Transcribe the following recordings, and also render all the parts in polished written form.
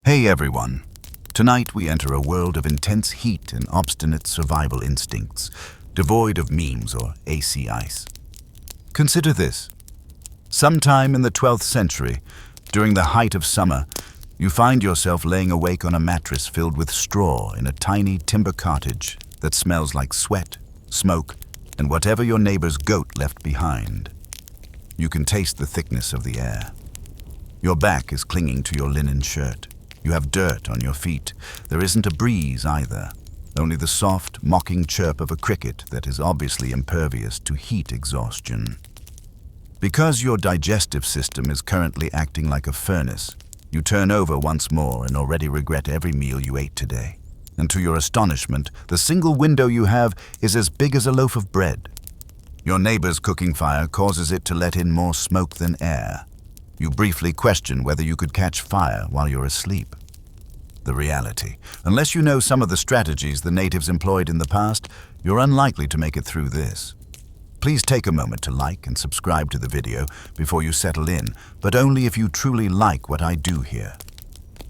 Hey everyone. Tonight we enter a world of intense heat and obstinate survival instincts, devoid of memes or AC ice. Consider this. Sometime in the 12th century, during the height of summer, you find yourself laying awake on a mattress filled with straw in a tiny timber cottage that smells like sweat, smoke, and whatever your neighbor's goat left behind. You can taste the thickness of the air. Your back is clinging to your linen shirt. You have dirt on your feet. There isn't a breeze either, only the soft, mocking chirp of a cricket that is obviously impervious to heat exhaustion. Because your digestive system is currently acting like a furnace, you turn over once more and already regret every meal you ate today. And to your astonishment, the single window you have is as big as a loaf of bread. Your neighbor's cooking fire causes it to let in more smoke than air. You briefly question whether you could catch fire while you're asleep. The reality: unless you know some of the strategies the natives employed in the past, you're unlikely to make it through this. Please take a moment to like and subscribe to the video before you settle in, but only if you truly like what I do here.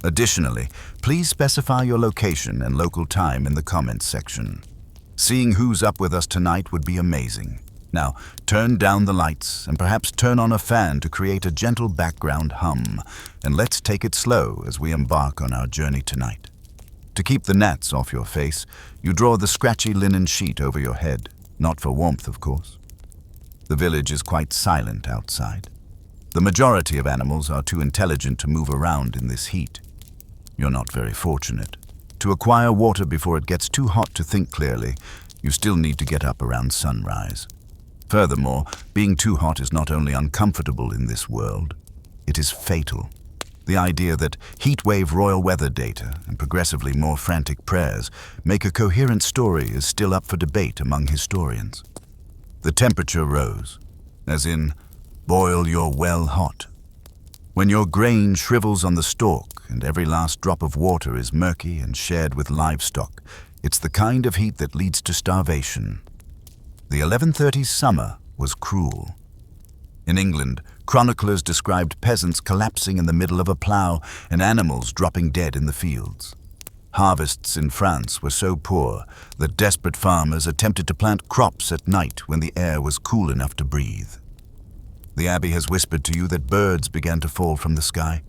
Additionally, please specify your location and local time in the comments section. Seeing who's up with us tonight would be amazing. Now, turn down the lights and perhaps turn on a fan to create a gentle background hum, and let's take it slow as we embark on our journey tonight. To keep the gnats off your face, you draw the scratchy linen sheet over your head, not for warmth, of course. The village is quite silent outside. The majority of animals are too intelligent to move around in this heat. You're not very fortunate. To acquire water before it gets too hot to think clearly, you still need to get up around sunrise. Furthermore, being too hot is not only uncomfortable in this world, it is fatal. The idea that heatwave royal weather data and progressively more frantic prayers make a coherent story is still up for debate among historians. The temperature rose, as in, boil your well hot. When your grain shrivels on the stalk and every last drop of water is murky and shared with livestock, it's the kind of heat that leads to starvation. The 1130s summer was cruel. In England, chroniclers described peasants collapsing in the middle of a plough and animals dropping dead in the fields. Harvests in France were so poor that desperate farmers attempted to plant crops at night when the air was cool enough to breathe. The abbey has whispered to you that birds began to fall from the sky.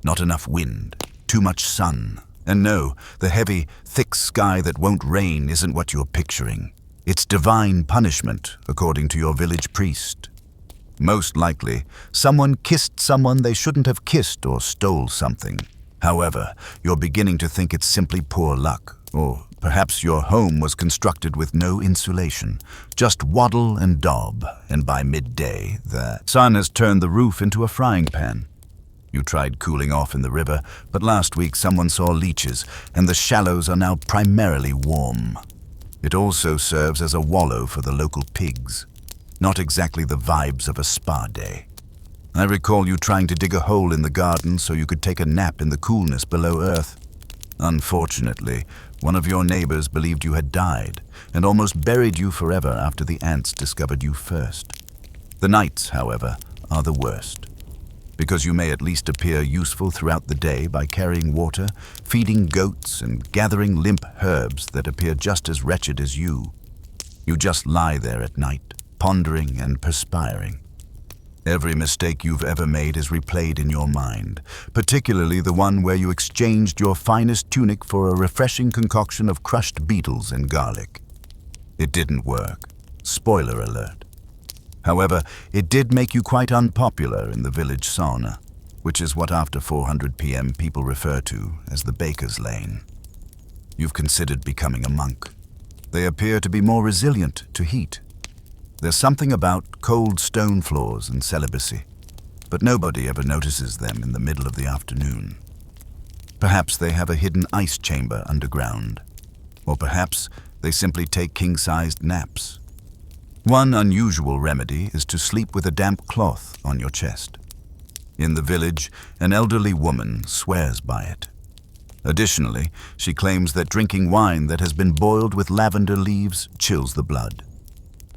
Not enough wind, too much sun. And no, the heavy, thick sky that won't rain isn't what you're picturing. It's divine punishment, according to your village priest. Most likely, someone kissed someone they shouldn't have kissed or stole something. However, you're beginning to think it's simply poor luck, or perhaps your home was constructed with no insulation, just waddle and daub, and by midday, the sun has turned the roof into a frying pan. You tried cooling off in the river, but last week someone saw leeches, and the shallows are now primarily warm. It also serves as a wallow for the local pigs. Not exactly the vibes of a spa day. I recall you trying to dig a hole in the garden so you could take a nap in the coolness below earth. Unfortunately, one of your neighbors believed you had died and almost buried you forever after the ants discovered you first. The nights, however, are the worst. Because you may at least appear useful throughout the day by carrying water, feeding goats, and gathering limp herbs that appear just as wretched as you. You just lie there at night, pondering and perspiring. Every mistake you've ever made is replayed in your mind, particularly the one where you exchanged your finest tunic for a refreshing concoction of crushed beetles and garlic. It didn't work. Spoiler alert. However, it did make you quite unpopular in the village sauna, which is what after 400 p.m. people refer to as the baker's lane. You've considered becoming a monk. They appear to be more resilient to heat. There's something about cold stone floors and celibacy, but nobody ever notices them in the middle of the afternoon. Perhaps they have a hidden ice chamber underground, or perhaps they simply take king-sized naps. One unusual remedy is to sleep with a damp cloth on your chest. In the village, an elderly woman swears by it. Additionally, she claims that drinking wine that has been boiled with lavender leaves chills the blood.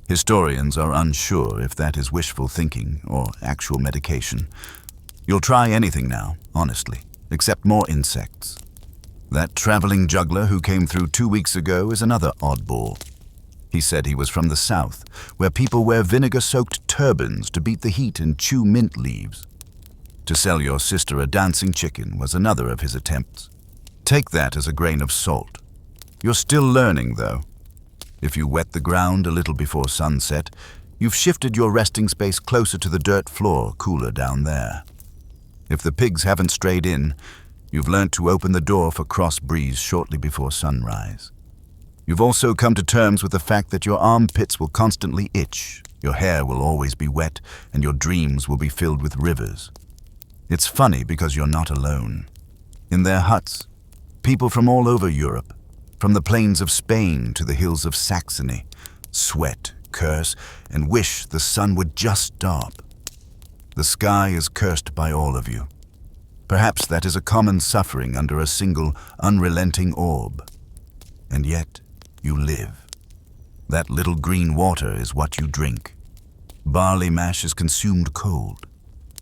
Historians are unsure if that is wishful thinking or actual medication. You'll try anything now, honestly. except more insects. That traveling juggler who came through 2 weeks ago is another oddball. He said he was from the south, where people wear vinegar-soaked turbans to beat the heat and chew mint leaves. To sell your sister a dancing chicken was another of his attempts. Take that as a grain of salt. You're still learning, though. If you wet the ground a little before sunset, you've shifted your resting space closer to the dirt floor, cooler down there. If the pigs haven't strayed in, you've learnt to open the door for cross breeze shortly before sunrise. You've also come to terms with the fact that your armpits will constantly itch, your hair will always be wet, and your dreams will be filled with rivers. It's funny because you're not alone. In their huts, people from all over Europe, from the plains of Spain to the hills of Saxony, sweat, curse, and wish the sun would just stop. The sky is cursed by all of you. Perhaps that is a common suffering under a single, unrelenting orb. And yet, you live. That little green water is what you drink. Barley mash is consumed cold.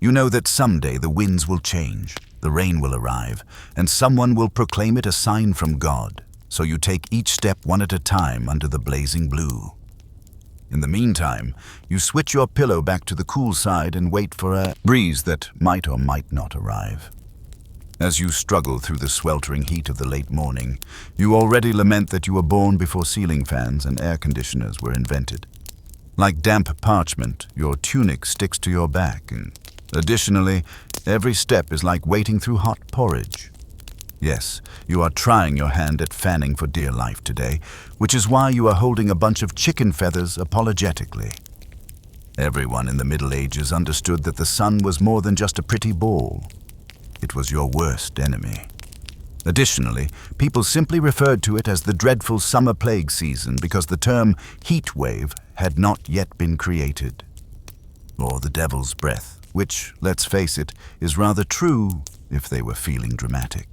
You know that someday the winds will change, the rain will arrive, and someone will proclaim it a sign from God, so you take each step one at a time under the blazing blue. In the meantime, you switch your pillow back to the cool side and wait for a breeze that might or might not arrive. As you struggle through the sweltering heat of the late morning, you already lament that you were born before ceiling fans and air conditioners were invented. Like damp parchment, your tunic sticks to your back, and additionally, every step is like wading through hot porridge. Yes, you are trying your hand at fanning for dear life today, which is why you are holding a bunch of chicken feathers apologetically. Everyone in the Middle Ages understood that the sun was more than just a pretty ball. It was your worst enemy. Additionally, people simply referred to it as the dreadful summer plague season because the term heat wave had not yet been created. Or the devil's breath, which, let's face it, is rather true if they were feeling dramatic.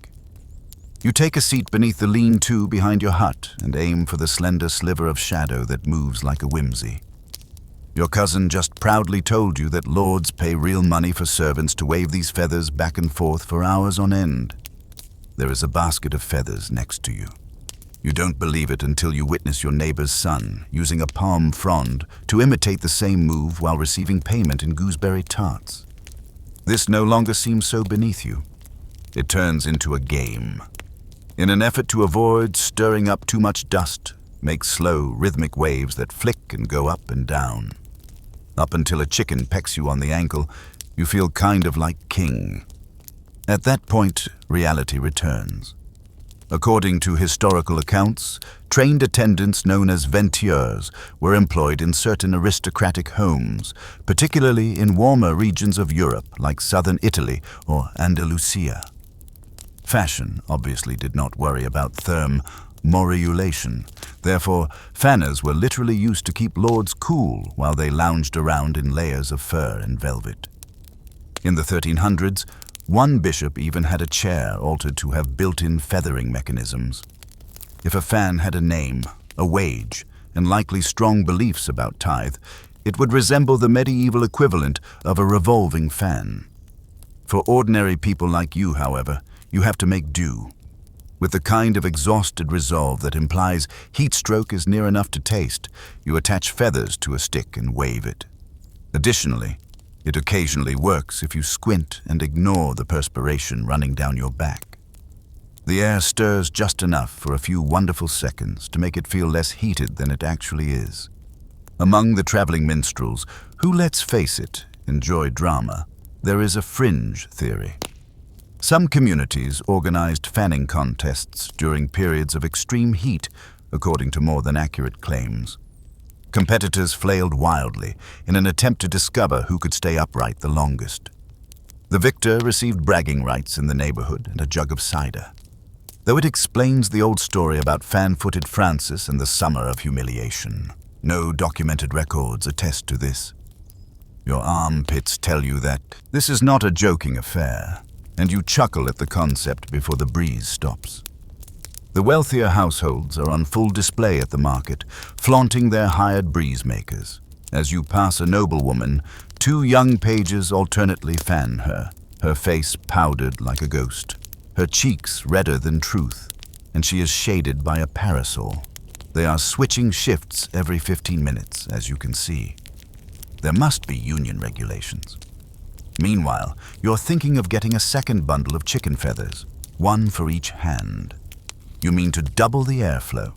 You take a seat beneath the lean-to behind your hut and aim for the slender sliver of shadow that moves like a whimsy. Your cousin just proudly told you that lords pay real money for servants to wave these feathers back and forth for hours on end. There is a basket of feathers next to you. You don't believe it until you witness your neighbor's son using a palm frond to imitate the same move while receiving payment in gooseberry tarts. This no longer seems so beneath you. It turns into a game. In an effort to avoid stirring up too much dust, make slow, rhythmic waves that flick and go up and down. Up until a chicken pecks you on the ankle, you feel kind of like king. At that point, reality returns. According to historical accounts, trained attendants known as venteurs were employed in certain aristocratic homes, particularly in warmer regions of Europe like southern Italy or Andalusia. Fashion obviously did not worry about thermorelation. Therefore, fanners were literally used to keep lords cool while they lounged around in layers of fur and velvet. In the 1300s, one bishop even had a chair altered to have built-in feathering mechanisms. If a fan had a name, a wage, and likely strong beliefs about tithe, it would resemble the medieval equivalent of a revolving fan. For ordinary people like you, however, you have to make do. With the kind of exhausted resolve that implies heat stroke is near enough to taste, you attach feathers to a stick and wave it. Additionally, it occasionally works if you squint and ignore the perspiration running down your back. The air stirs just enough for a few wonderful seconds to make it feel less heated than it actually is. Among the traveling minstrels, who, let's face it, enjoy drama, there is a fringe theory. Some communities organized fanning contests during periods of extreme heat, according to more than accurate claims. Competitors flailed wildly in an attempt to discover who could stay upright the longest. The victor received bragging rights in the neighborhood and a jug of cider. Though it explains the old story about fan-footed Francis and the summer of humiliation, no documented records attest to this. Your armpits tell you that this is not a joking affair, and you chuckle at the concept before the breeze stops. The wealthier households are on full display at the market, flaunting their hired breeze makers. As you pass a noblewoman, two young pages alternately fan her, her face powdered like a ghost. her cheeks redder than truth, and she is shaded by a parasol. They are switching shifts every 15 minutes, as you can see. There must be union regulations. Meanwhile, you're thinking of getting a second bundle of chicken feathers, one for each hand. You mean to double the airflow.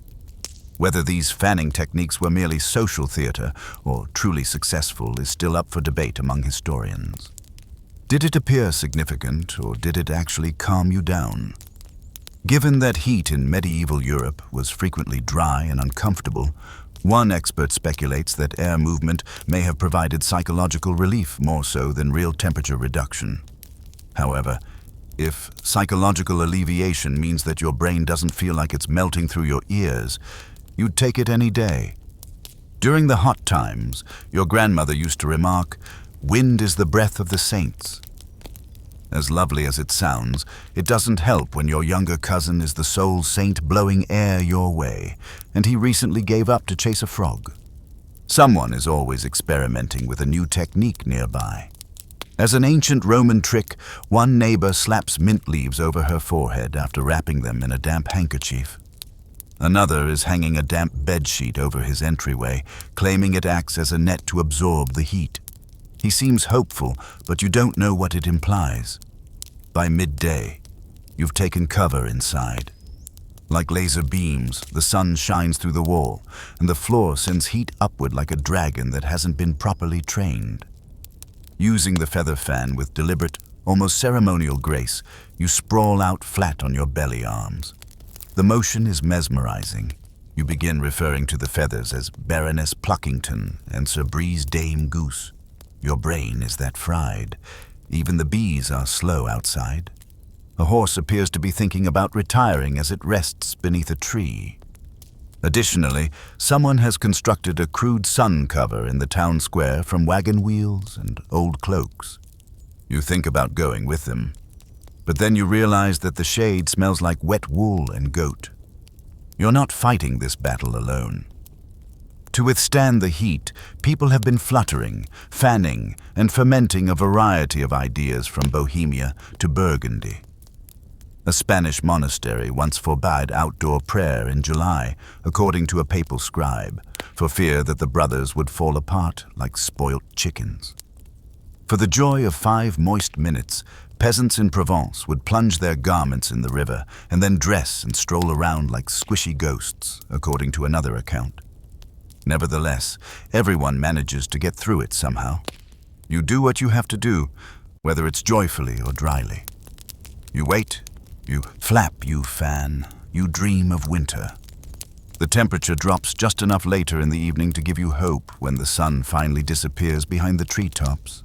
Whether these fanning techniques were merely social theater or truly successful is still up for debate among historians. Did it appear significant, or did it actually calm you down? Given that heat in medieval Europe was frequently dry and uncomfortable, one expert speculates that air movement may have provided psychological relief more so than real temperature reduction. However, if psychological alleviation means that your brain doesn't feel like it's melting through your ears, you'd take it any day. During the hot times, your grandmother used to remark, "Wind is the breath of the saints." As lovely as it sounds, it doesn't help when your younger cousin is the sole saint blowing air your way, and he recently gave up to chase a frog. Someone is always experimenting with a new technique nearby. As an ancient Roman trick, one neighbor slaps mint leaves over her forehead after wrapping them in a damp handkerchief. Another is hanging a damp bedsheet over his entryway, claiming it acts as a net to absorb the heat. He seems hopeful, but you don't know what it implies. By midday, you've taken cover inside. Like laser beams, the sun shines through the wall, and the floor sends heat upward like a dragon that hasn't been properly trained. Using the feather fan with deliberate, almost ceremonial grace, you sprawl out flat on your belly arms. The motion is mesmerizing. You begin referring to the feathers as Baroness Pluckington and Sir Breeze Dame Goose. Your brain is that fried. Even the bees are slow outside. A horse appears to be thinking about retiring as it rests beneath a tree. Additionally, someone has constructed a crude sun cover in the town square from wagon wheels and old cloaks. You think about going with them, but then you realize that the shade smells like wet wool and goat. You're not fighting this battle alone. To withstand the heat, people have been fluttering, fanning, and fermenting a variety of ideas from Bohemia to Burgundy. A Spanish monastery once forbade outdoor prayer in July, according to a papal scribe, for fear that the brothers would fall apart like spoilt chickens. For the joy of 5 moist minutes, peasants in Provence would plunge their garments in the river and then dress and stroll around like squishy ghosts, according to another account. Nevertheless, everyone manages to get through it somehow. You do what you have to do, whether it's joyfully or dryly. You wait, you flap, you fan, you dream of winter. The temperature drops just enough later in the evening to give you hope when the sun finally disappears behind the treetops.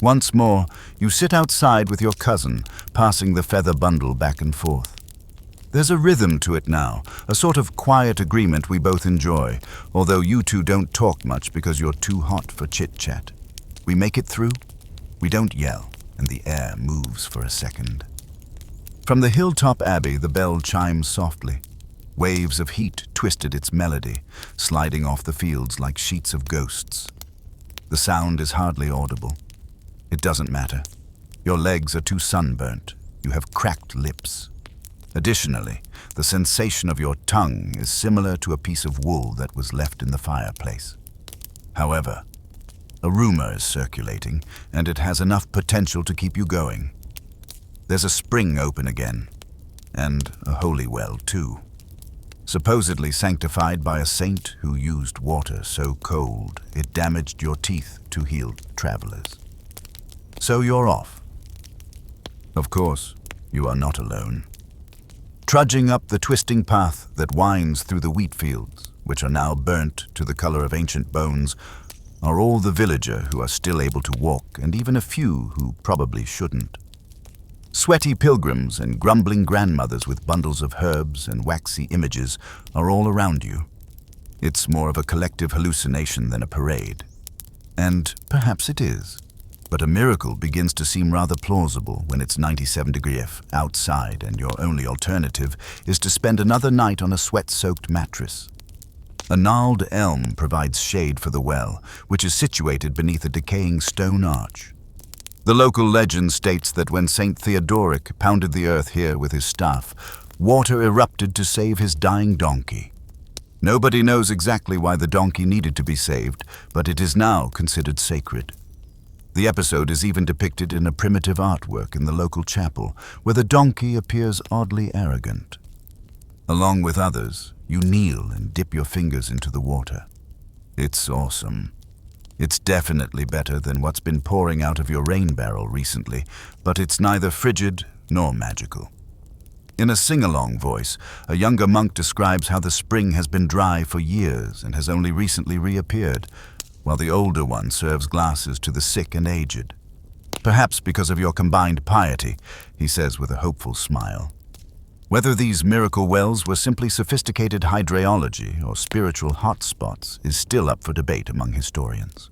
Once more, you sit outside with your cousin, passing the feather bundle back and forth. There's a rhythm to it now, a sort of quiet agreement we both enjoy, although you two don't talk much because you're too hot for chit-chat. We make it through, we don't yell, and the air moves for a second. From the hilltop abbey, the bell chimes softly. Waves of heat twisted its melody, sliding off the fields like sheets of ghosts. The sound is hardly audible. It doesn't matter. Your legs are too sunburnt. You have cracked lips. Additionally, the sensation of your tongue is similar to a piece of wool that was left in the fireplace. However, a rumor is circulating, and it has enough potential to keep you going. There's a spring open again, and a holy well too, supposedly sanctified by a saint who used water so cold it damaged your teeth to healed travelers. So you're off. Of course, you are not alone. Trudging up the twisting path that winds through the wheat fields, which are now burnt to the color of ancient bones, are all the villager who are still able to walk, and even a few who probably shouldn't. Sweaty pilgrims and grumbling grandmothers with bundles of herbs and waxy images are all around you. It's more of a collective hallucination than a parade. And perhaps it is. But a miracle begins to seem rather plausible when it's 97 degrees outside and your only alternative is to spend another night on a sweat-soaked mattress. A gnarled elm provides shade for the well, which is situated beneath a decaying stone arch. The local legend states that when Saint Theodoric pounded the earth here with his staff, water erupted to save his dying donkey. Nobody knows exactly why the donkey needed to be saved, but it is now considered sacred. The episode is even depicted in a primitive artwork in the local chapel, where the donkey appears oddly arrogant. Along with others, you kneel and dip your fingers into the water. It's awesome. It's definitely better than what's been pouring out of your rain barrel recently, but it's neither frigid nor magical. In a sing-along voice, a younger monk describes how the spring has been dry for years and has only recently reappeared, while the older one serves glasses to the sick and aged. Perhaps because of your combined piety, he says with a hopeful smile. Whether these miracle wells were simply sophisticated hydrology or spiritual hotspots is still up for debate among historians.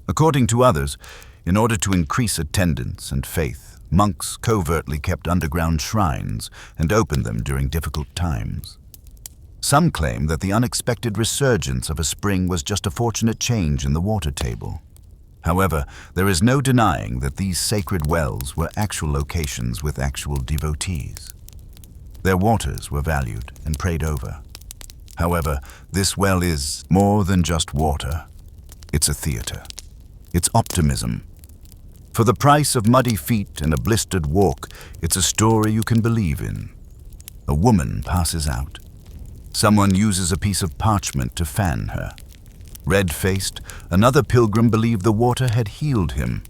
According to others, in order to increase attendance and faith, monks covertly kept underground shrines and opened them during difficult times. Some claim that the unexpected resurgence of a spring was just a fortunate change in the water table. However, there is no denying that these sacred wells were actual locations with actual devotees. Their waters were valued and prayed over. However, this well is more than just water. It's a theater. It's optimism. For the price of muddy feet and a blistered walk, it's a story you can believe in. A woman passes out. Someone uses a piece of parchment to fan her. Red-faced, another pilgrim believed the water had healed him.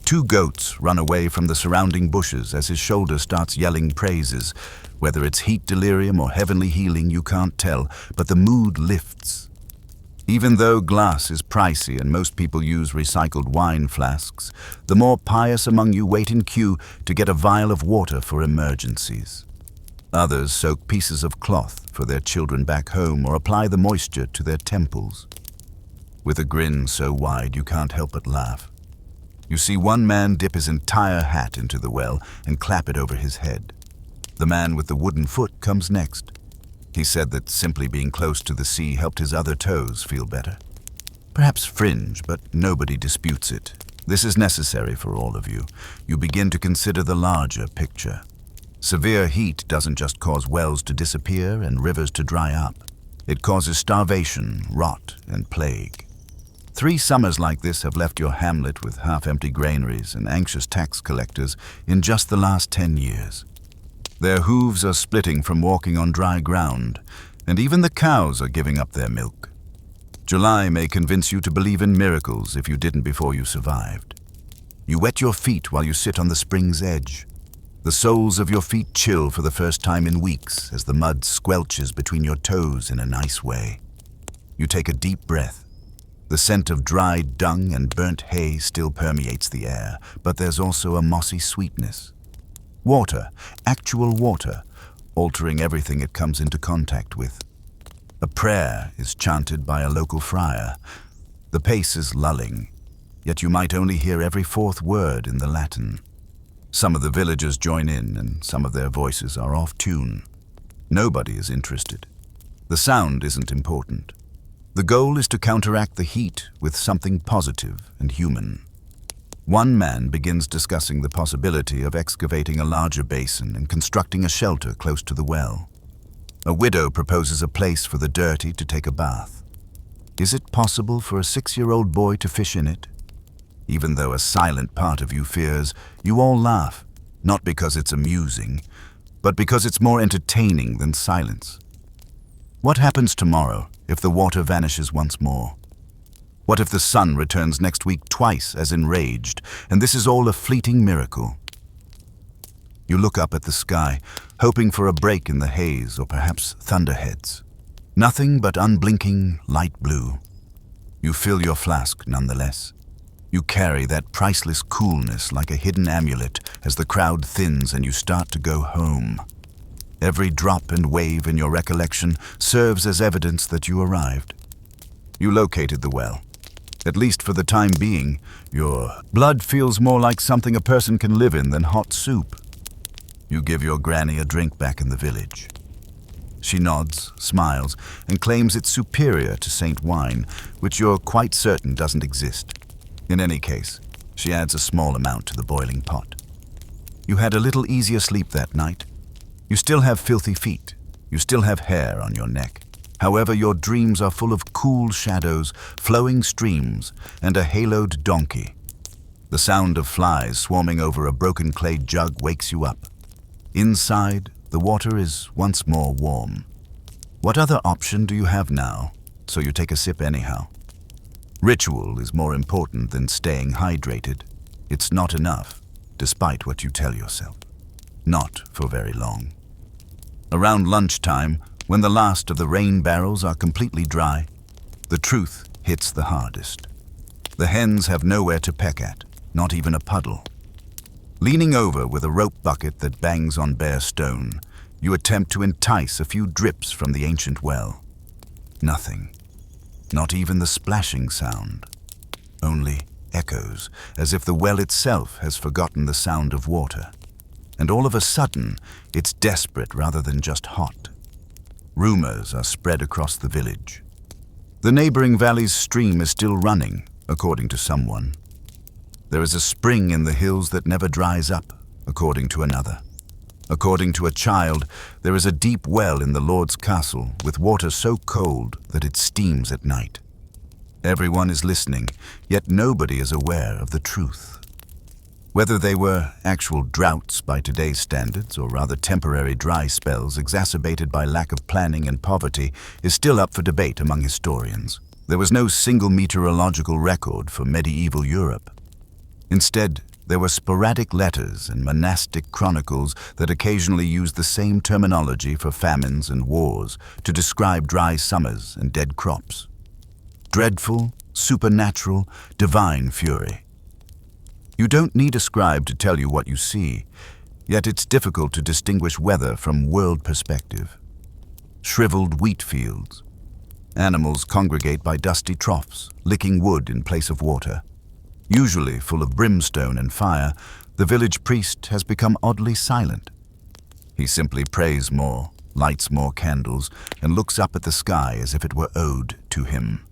2 goats run away from the surrounding bushes as his shoulder starts yelling praises. Whether it's heat delirium or heavenly healing, you can't tell, but the mood lifts. Even though glass is pricey and most people use recycled wine flasks, the more pious among you wait in queue to get a vial of water for emergencies. Others soak pieces of cloth for their children back home or apply the moisture to their temples. With a grin so wide you can't help but laugh. You see one man dip his entire hat into the well and clap it over his head. The man with the wooden foot comes next. He said that simply being close to the sea helped his other toes feel better. Perhaps fringe, but nobody disputes it. This is necessary for all of you. You begin to consider the larger picture. Severe heat doesn't just cause wells to disappear and rivers to dry up. It causes starvation, rot, and plague. 3 summers like this have left your hamlet with half-empty granaries and anxious tax collectors in just the last 10 years. Their hooves are splitting from walking on dry ground, and even the cows are giving up their milk. July may convince you to believe in miracles if you didn't before you survived. You wet your feet while you sit on the spring's edge. The soles of your feet chill for the first time in weeks as the mud squelches between your toes in a nice way. You take a deep breath. The scent of dried dung and burnt hay still permeates the air, but there's also a mossy sweetness. Water, actual water, altering everything it comes into contact with. A prayer is chanted by a local friar. The pace is lulling, yet you might only hear every 4th word in the Latin. Some of the villagers join in, and some of their voices are off tune. Nobody is interested. The sound isn't important. The goal is to counteract the heat with something positive and human. One man begins discussing the possibility of excavating a larger basin and constructing a shelter close to the well. A widow proposes a place for the dirty to take a bath. Is it possible for a 6-year-old boy to fish in it? Even though a silent part of you fears, you all laugh, not because it's amusing, but because it's more entertaining than silence. What happens tomorrow if the water vanishes once more? What if the sun returns next week twice as enraged, and this is all a fleeting miracle? You look up at the sky, hoping for a break in the haze or perhaps thunderheads. Nothing but unblinking light blue. You fill your flask nonetheless. You carry that priceless coolness like a hidden amulet as the crowd thins and you start to go home. Every drop and wave in your recollection serves as evidence that you arrived. You located the well. At least for the time being, your blood feels more like something a person can live in than hot soup. You give your granny a drink back in the village. She nods, smiles, and claims it's superior to Saint wine, which you're quite certain doesn't exist. In any case, She adds a small amount to the boiling pot. You had a little easier sleep that night. You still have filthy feet. You still have hair on your neck. However, your dreams are full of cool shadows, flowing streams, and a haloed donkey. The sound of flies swarming over a broken clay jug wakes you up. Inside, the water is once more warm. What other option do you have now? So you take a sip anyhow. Ritual is more important than staying hydrated. It's not enough, despite what you tell yourself. Not for very long. Around lunchtime, when the last of the rain barrels are completely dry, the truth hits the hardest. The hens have nowhere to peck at, not even a puddle. Leaning over with a rope bucket that bangs on bare stone, you attempt to entice a few drips from the ancient well. Nothing. Not even the splashing sound. Only echoes, as if the well itself has forgotten the sound of water. And all of a sudden, it's desperate rather than just hot. Rumors are spread across the village. The neighboring valley's stream is still running, according to someone. There is a spring in the hills that never dries up, according to another. According to a child, there is a deep well in the Lord's castle with water so cold that it steams at night. Everyone is listening, yet nobody is aware of the truth. Whether they were actual droughts by today's standards or rather temporary dry spells exacerbated by lack of planning and poverty is still up for debate among historians. There was no single meteorological record for medieval Europe. Instead, there were sporadic letters and monastic chronicles that occasionally used the same terminology for famines and wars to describe dry summers and dead crops. Dreadful, supernatural, divine fury. You don't need a scribe to tell you what you see, yet it's difficult to distinguish weather from world perspective. Shriveled wheat fields. Animals congregate by dusty troughs, licking wood in place of water. Usually full of brimstone and fire, the village priest has become oddly silent. He simply prays more, lights more candles, and looks up at the sky as if it were owed to him.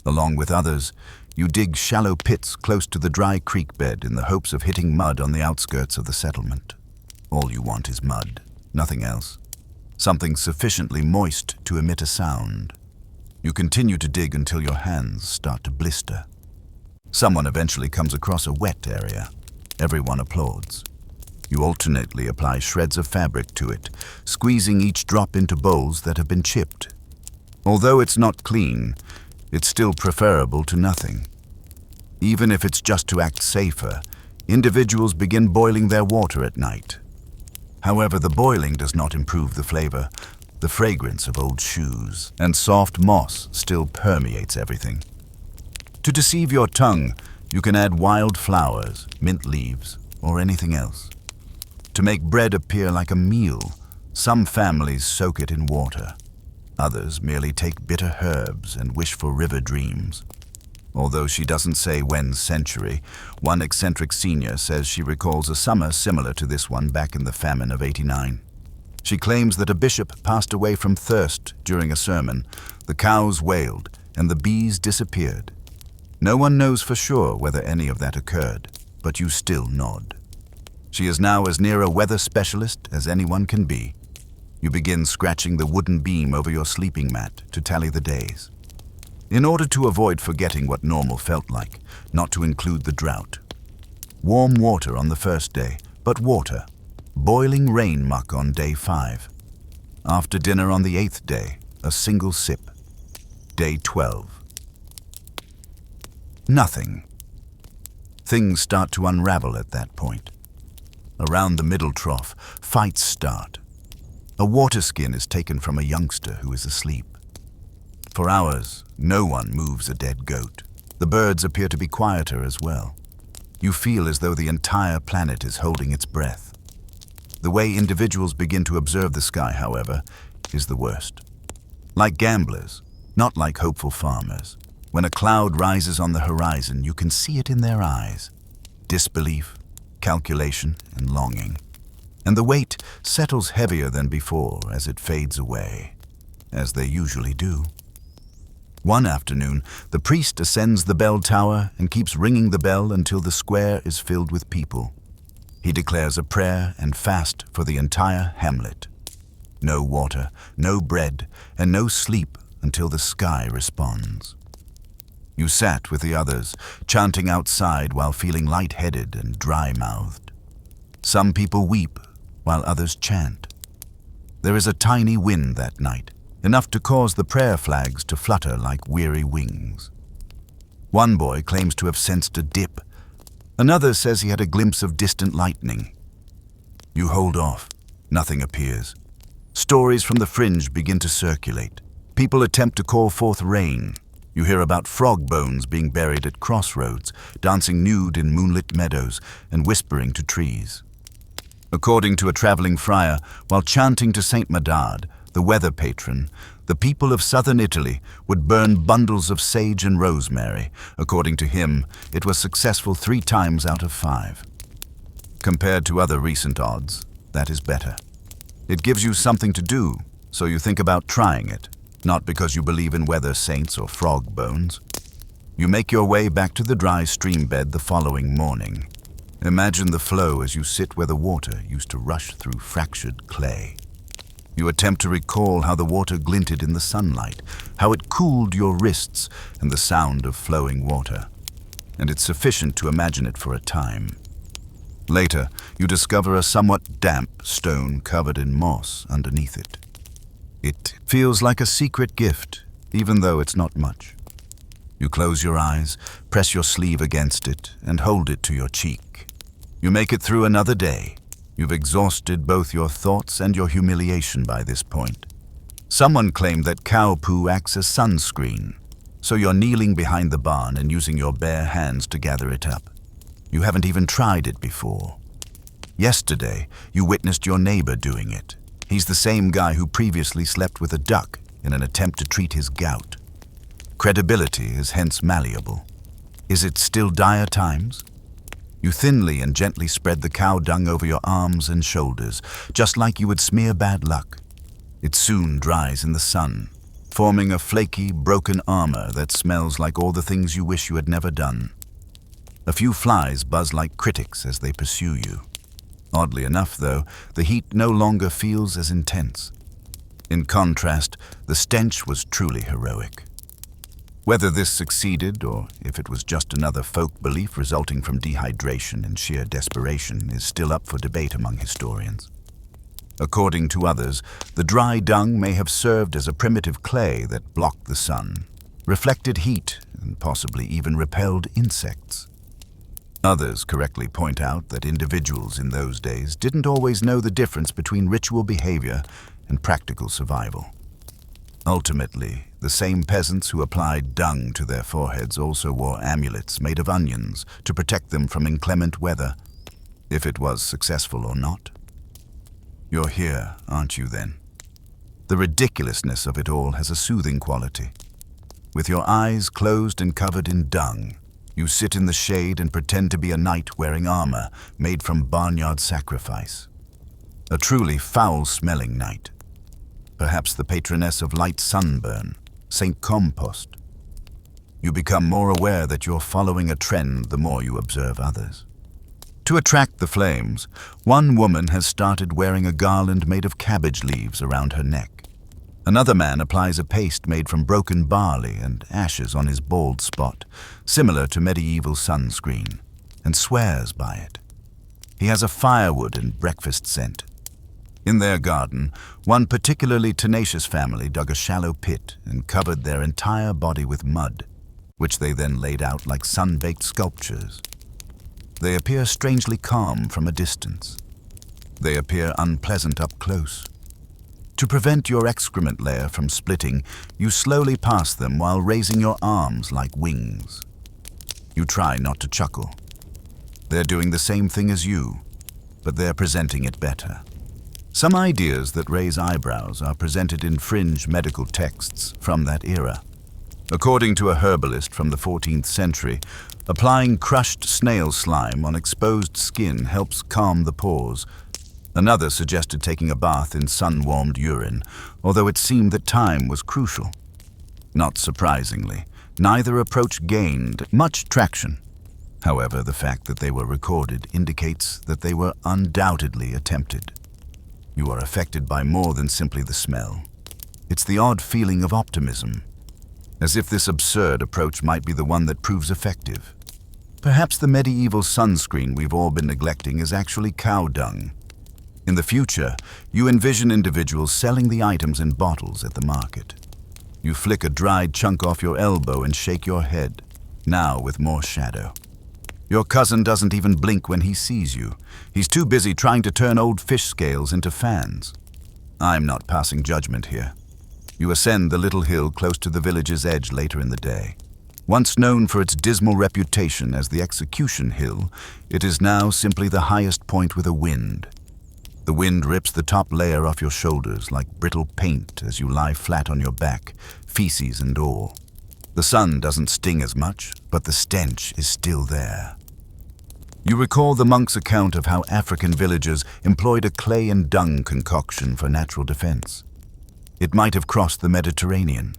Along with others, you dig shallow pits close to the dry creek bed in the hopes of hitting mud on the outskirts of the settlement. All you want is mud, nothing else. Something sufficiently moist to emit a sound. You continue to dig until your hands start to blister. Someone eventually comes across a wet area. Everyone applauds. You alternately apply shreds of fabric to it, squeezing each drop into bowls that have been chipped. Although it's not clean, it's still preferable to nothing. Even if it's just to act safer, individuals begin boiling their water at night. However, the boiling does not improve the flavor. The fragrance of old shoes and soft moss still permeates everything. To deceive your tongue, you can add wild flowers, mint leaves, or anything else. To make bread appear like a meal, some families soak it in water. Others merely take bitter herbs and wish for river dreams. Although she doesn't say when century, one eccentric senior says she recalls a summer similar to this one back in the famine of '89. She claims that a bishop passed away from thirst during a sermon, the cows wailed, and the bees disappeared. No one knows for sure whether any of that occurred, but you still nod. She is now as near a weather specialist as anyone can be. You begin scratching the wooden beam over your sleeping mat to tally the days. In order to avoid forgetting what normal felt like, not to include the drought. Warm water on the first day, but water. Boiling rain muck on day 5. After dinner on the 8th day, a single sip. Day 12. Nothing. Things start to unravel at that point. Around the middle trough, fights start. A water skin is taken from a youngster who is asleep. For hours, no one moves a dead goat. The birds appear to be quieter as well. You feel as though the entire planet is holding its breath. The way individuals begin to observe the sky, however, is the worst. Like gamblers, not like hopeful farmers. When a cloud rises on the horizon, you can see it in their eyes. Disbelief, calculation, and longing. And the weight settles heavier than before as it fades away, as they usually do. One afternoon, the priest ascends the bell tower and keeps ringing the bell until the square is filled with people. He declares a prayer and fast for the entire hamlet. No water, no bread, and no sleep until the sky responds. You sat with the others, chanting outside while feeling lightheaded and dry-mouthed. Some people weep while others chant. There is a tiny wind that night, enough to cause the prayer flags to flutter like weary wings. One boy claims to have sensed a dip. Another says he had a glimpse of distant lightning. You hold off. Nothing appears. Stories from the fringe begin to circulate. People attempt to call forth rain. You hear about frog bones being buried at crossroads, dancing nude in moonlit meadows, and whispering to trees. According to a traveling friar, while chanting to Saint Medard, the weather patron, the people of southern Italy would burn bundles of sage and rosemary. According to him, it was successful 3 times out of 5. Compared to other recent odds, that is better. It gives you something to do, so you think about trying it, not because you believe in weather saints or frog bones. You make your way back to the dry stream bed the following morning. Imagine the flow as you sit where the water used to rush through fractured clay. You attempt to recall how the water glinted in the sunlight, how it cooled your wrists and the sound of flowing water. And it's sufficient to imagine it for a time. Later, you discover a somewhat damp stone covered in moss underneath it. It feels like a secret gift, even though it's not much. You close your eyes, press your sleeve against it, and hold it to your cheek. You make it through another day. You've exhausted both your thoughts and your humiliation by this point. Someone claimed that cow poo acts as sunscreen, so you're kneeling behind the barn and using your bare hands to gather it up. You haven't even tried it before. Yesterday, you witnessed your neighbor doing it. He's the same guy who previously slept with a duck in an attempt to treat his gout. Credibility is hence malleable. Is it still dire times? You thinly and gently spread the cow dung over your arms and shoulders, just like you would smear bad luck. It soon dries in the sun, forming a flaky, broken armor that smells like all the things you wish you had never done. A few flies buzz like critics as they pursue you. Oddly enough, though, the heat no longer feels as intense. In contrast, the stench was truly heroic. Whether this succeeded or if it was just another folk belief resulting from dehydration and sheer desperation is still up for debate among historians. According to others, the dry dung may have served as a primitive clay that blocked the sun, reflected heat, and possibly even repelled insects. Others correctly point out that individuals in those days didn't always know the difference between ritual behavior and practical survival. Ultimately, the same peasants who applied dung to their foreheads also wore amulets made of onions to protect them from inclement weather, if it was successful or not. You're here, aren't you then? The ridiculousness of it all has a soothing quality. With your eyes closed and covered in dung, you sit in the shade and pretend to be a knight wearing armor made from barnyard sacrifice. A truly foul-smelling knight. Perhaps the patroness of light sunburn, Saint Compost. You become more aware that you're following a trend the more you observe others. To attract the flames, one woman has started wearing a garland made of cabbage leaves around her neck. Another man applies a paste made from broken barley and ashes on his bald spot, similar to medieval sunscreen, and swears by it. He has a firewood and breakfast scent. In their garden, one particularly tenacious family dug a shallow pit and covered their entire body with mud, which they then laid out like sun-baked sculptures. They appear strangely calm from a distance. They appear unpleasant up close. To prevent your excrement layer from splitting, you slowly pass them while raising your arms like wings. You try not to chuckle. They're doing the same thing as you, but they're presenting it better. Some ideas that raise eyebrows are presented in fringe medical texts from that era. According to a herbalist from the 14th century, applying crushed snail slime on exposed skin helps calm the pores. Another suggested taking a bath in sun-warmed urine, although it seemed that time was crucial. Not surprisingly, neither approach gained much traction. However, the fact that they were recorded indicates that they were undoubtedly attempted. You are affected by more than simply the smell. It's the odd feeling of optimism, as if this absurd approach might be the one that proves effective. Perhaps the medieval sunscreen we've all been neglecting is actually cow dung. In the future, you envision individuals selling the items in bottles at the market. You flick a dried chunk off your elbow and shake your head, now with more shadow. Your cousin doesn't even blink when he sees you. He's too busy trying to turn old fish scales into fans. I'm not passing judgment here. You ascend the little hill close to the village's edge later in the day. Once known for its dismal reputation as the Execution Hill, it is now simply the highest point with a wind. The wind rips the top layer off your shoulders like brittle paint as you lie flat on your back, feces and all. The sun doesn't sting as much, but the stench is still there. You recall the monk's account of how African villagers employed a clay and dung concoction for natural defense. It might have crossed the Mediterranean.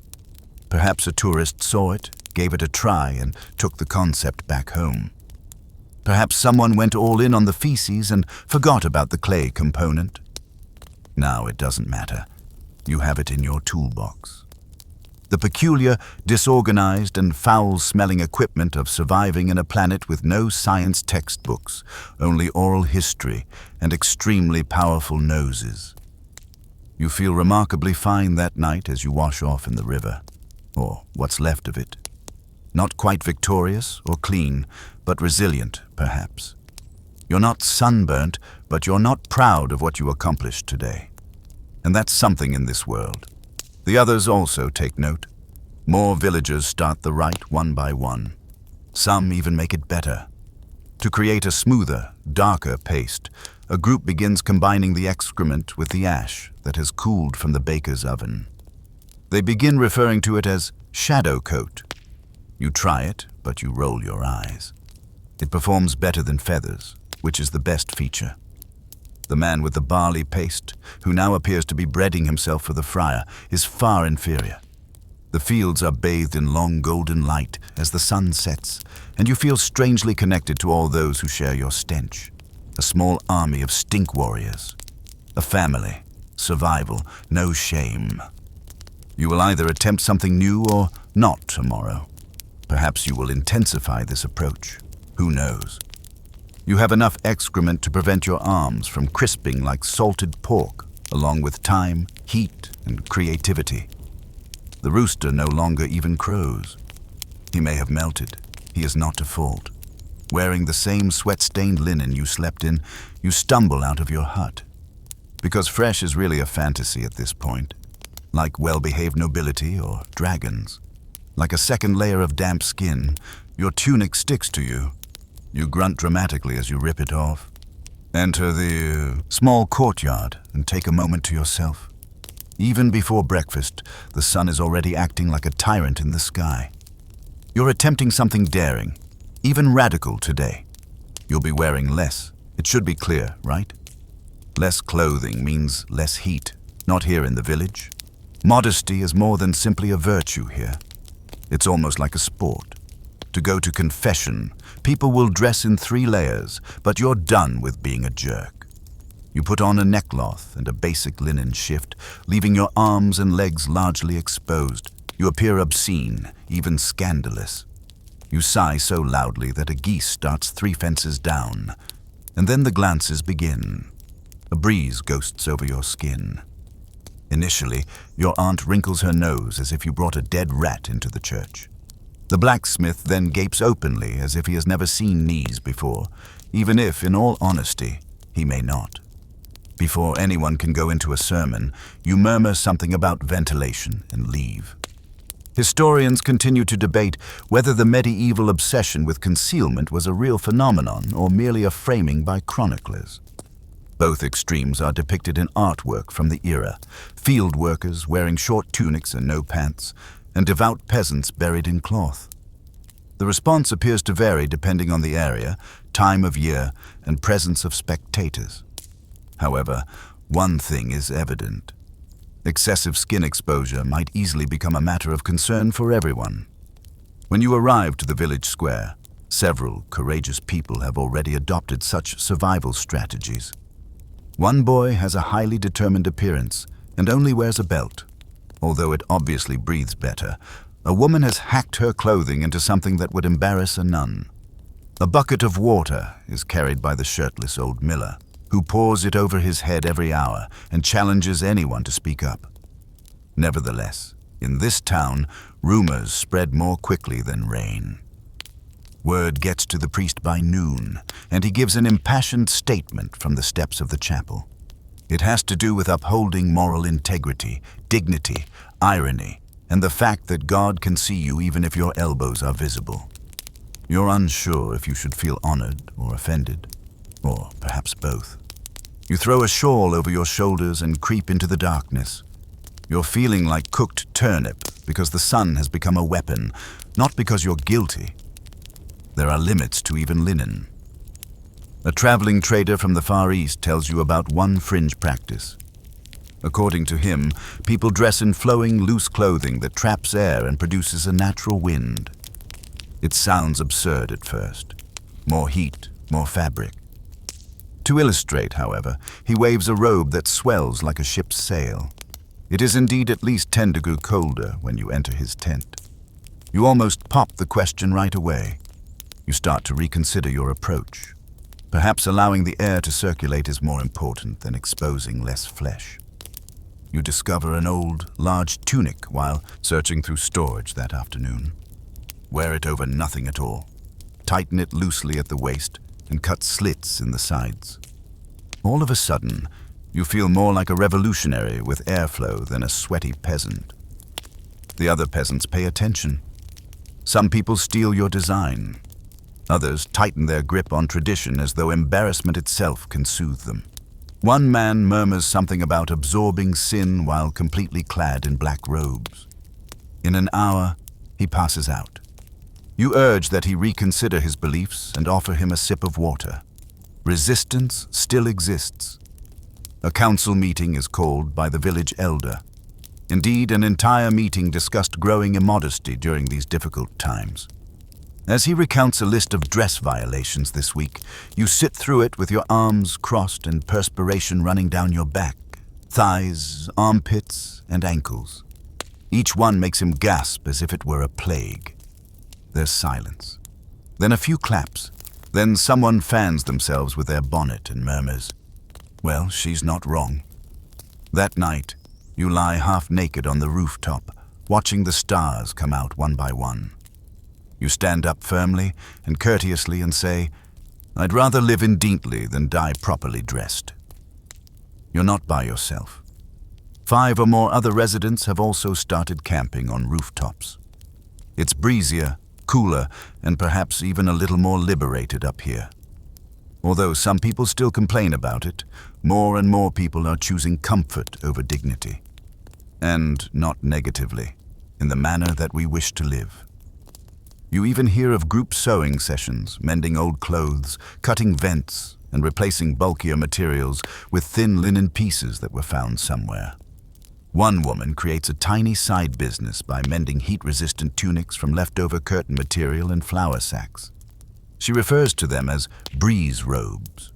Perhaps a tourist saw it, gave it a try, and took the concept back home. Perhaps someone went all in on the feces and forgot about the clay component. Now it doesn't matter. You have it in your toolbox. The peculiar, disorganized, and foul-smelling equipment of surviving in a planet with no science textbooks, only oral history, and extremely powerful noses. You feel remarkably fine that night as you wash off in the river, or what's left of it. Not quite victorious or clean, but resilient, perhaps. You're not sunburnt, but you're not proud of what you accomplished today. And that's something in this world. The others also take note. More villagers start the rite one by one. Some even make it better. To create a smoother, darker paste, a group begins combining the excrement with the ash that has cooled from the baker's oven. They begin referring to it as shadow coat. You try it, but you roll your eyes. It performs better than feathers, which is the best feature. The man with the barley paste, who now appears to be breading himself for the friar, is far inferior. The fields are bathed in long golden light as the sun sets, and you feel strangely connected to all those who share your stench. A small army of stink warriors. A family. Survival. No shame. You will either attempt something new or not tomorrow. Perhaps you will intensify this approach. Who knows? You have enough excrement to prevent your arms from crisping like salted pork, along with time, heat, and creativity. The rooster no longer even crows. He may have melted. He is not to fault. Wearing the same sweat-stained linen you slept in, you stumble out of your hut. Because fresh is really a fantasy at this point, like well-behaved nobility or dragons. Like a second layer of damp skin, your tunic sticks to you. You grunt dramatically as you rip it off. Enter the small courtyard and take a moment to yourself. Even before breakfast, the sun is already acting like a tyrant in the sky. You're attempting something daring, even radical today. You'll be wearing less. It should be clear, right? Less clothing means less heat, not here in the village. Modesty is more than simply a virtue here. It's almost like a sport. To go to confession, people will dress in 3 layers, but you're done with being a jerk. You put on a neckcloth and a basic linen shift, leaving your arms and legs largely exposed. You appear obscene, even scandalous. You sigh so loudly that a geese starts 3 fences down, and then the glances begin. A breeze ghosts over your skin. Initially, your aunt wrinkles her nose as if you brought a dead rat into the church. The blacksmith then gapes openly as if he has never seen knees before, even if, in all honesty, he may not. Before anyone can go into a sermon, you murmur something about ventilation and leave. Historians continue to debate whether the medieval obsession with concealment was a real phenomenon or merely a framing by chroniclers. Both extremes are depicted in artwork from the era, field workers wearing short tunics and no pants, and devout peasants buried in cloth. The response appears to vary depending on the area, time of year, and presence of spectators. However, one thing is evident. Excessive skin exposure might easily become a matter of concern for everyone. When you arrive to the village square, several courageous people have already adopted such survival strategies. One boy has a highly determined appearance and only wears a belt. Although it obviously breathes better, a woman has hacked her clothing into something that would embarrass a nun. A bucket of water is carried by the shirtless old miller, who pours it over his head every hour and challenges anyone to speak up. Nevertheless, in this town, rumors spread more quickly than rain. Word gets to the priest by noon, and he gives an impassioned statement from the steps of the chapel. It has to do with upholding moral integrity, dignity, irony, and the fact that God can see you even if your elbows are visible. You're unsure if you should feel honored or offended, or perhaps both. You throw a shawl over your shoulders and creep into the darkness. You're feeling like cooked turnip because the sun has become a weapon, not because you're guilty. There are limits to even linen. A traveling trader from the Far East tells you about one fringe practice. According to him, people dress in flowing, loose clothing that traps air and produces a natural wind. It sounds absurd at first. More heat, more fabric. To illustrate, however, he waves a robe that swells like a ship's sail. It is indeed at least 10 degrees colder when you enter his tent. You almost pop the question right away. You start to reconsider your approach. Perhaps allowing the air to circulate is more important than exposing less flesh. You discover an old, large tunic while searching through storage that afternoon. Wear it over nothing at all. Tighten it loosely at the waist and cut slits in the sides. All of a sudden, you feel more like a revolutionary with airflow than a sweaty peasant. The other peasants pay attention. Some people steal your design. Others tighten their grip on tradition as though embarrassment itself can soothe them. One man murmurs something about absorbing sin while completely clad in black robes. In an hour, he passes out. You urge that he reconsider his beliefs and offer him a sip of water. Resistance still exists. A council meeting is called by the village elder. Indeed, an entire meeting discussed growing immodesty during these difficult times. As he recounts a list of dress violations this week, you sit through it with your arms crossed and perspiration running down your back, thighs, armpits, and ankles. Each one makes him gasp as if it were a plague. There's silence. Then a few claps. Then someone fans themselves with their bonnet and murmurs, "Well, she's not wrong." That night, you lie half naked on the rooftop, watching the stars come out one by one. You stand up firmly and courteously and say, "I'd rather live indecently than die properly dressed." You're not by yourself. 5 or more other residents have also started camping on rooftops. It's breezier, cooler, and perhaps even a little more liberated up here. Although some people still complain about it, more and more people are choosing comfort over dignity. And not negatively, in the manner that we wish to live. You even hear of group sewing sessions, mending old clothes, cutting vents, and replacing bulkier materials with thin linen pieces that were found somewhere. One woman creates a tiny side business by mending heat-resistant tunics from leftover curtain material and flour sacks. She refers to them as breeze robes.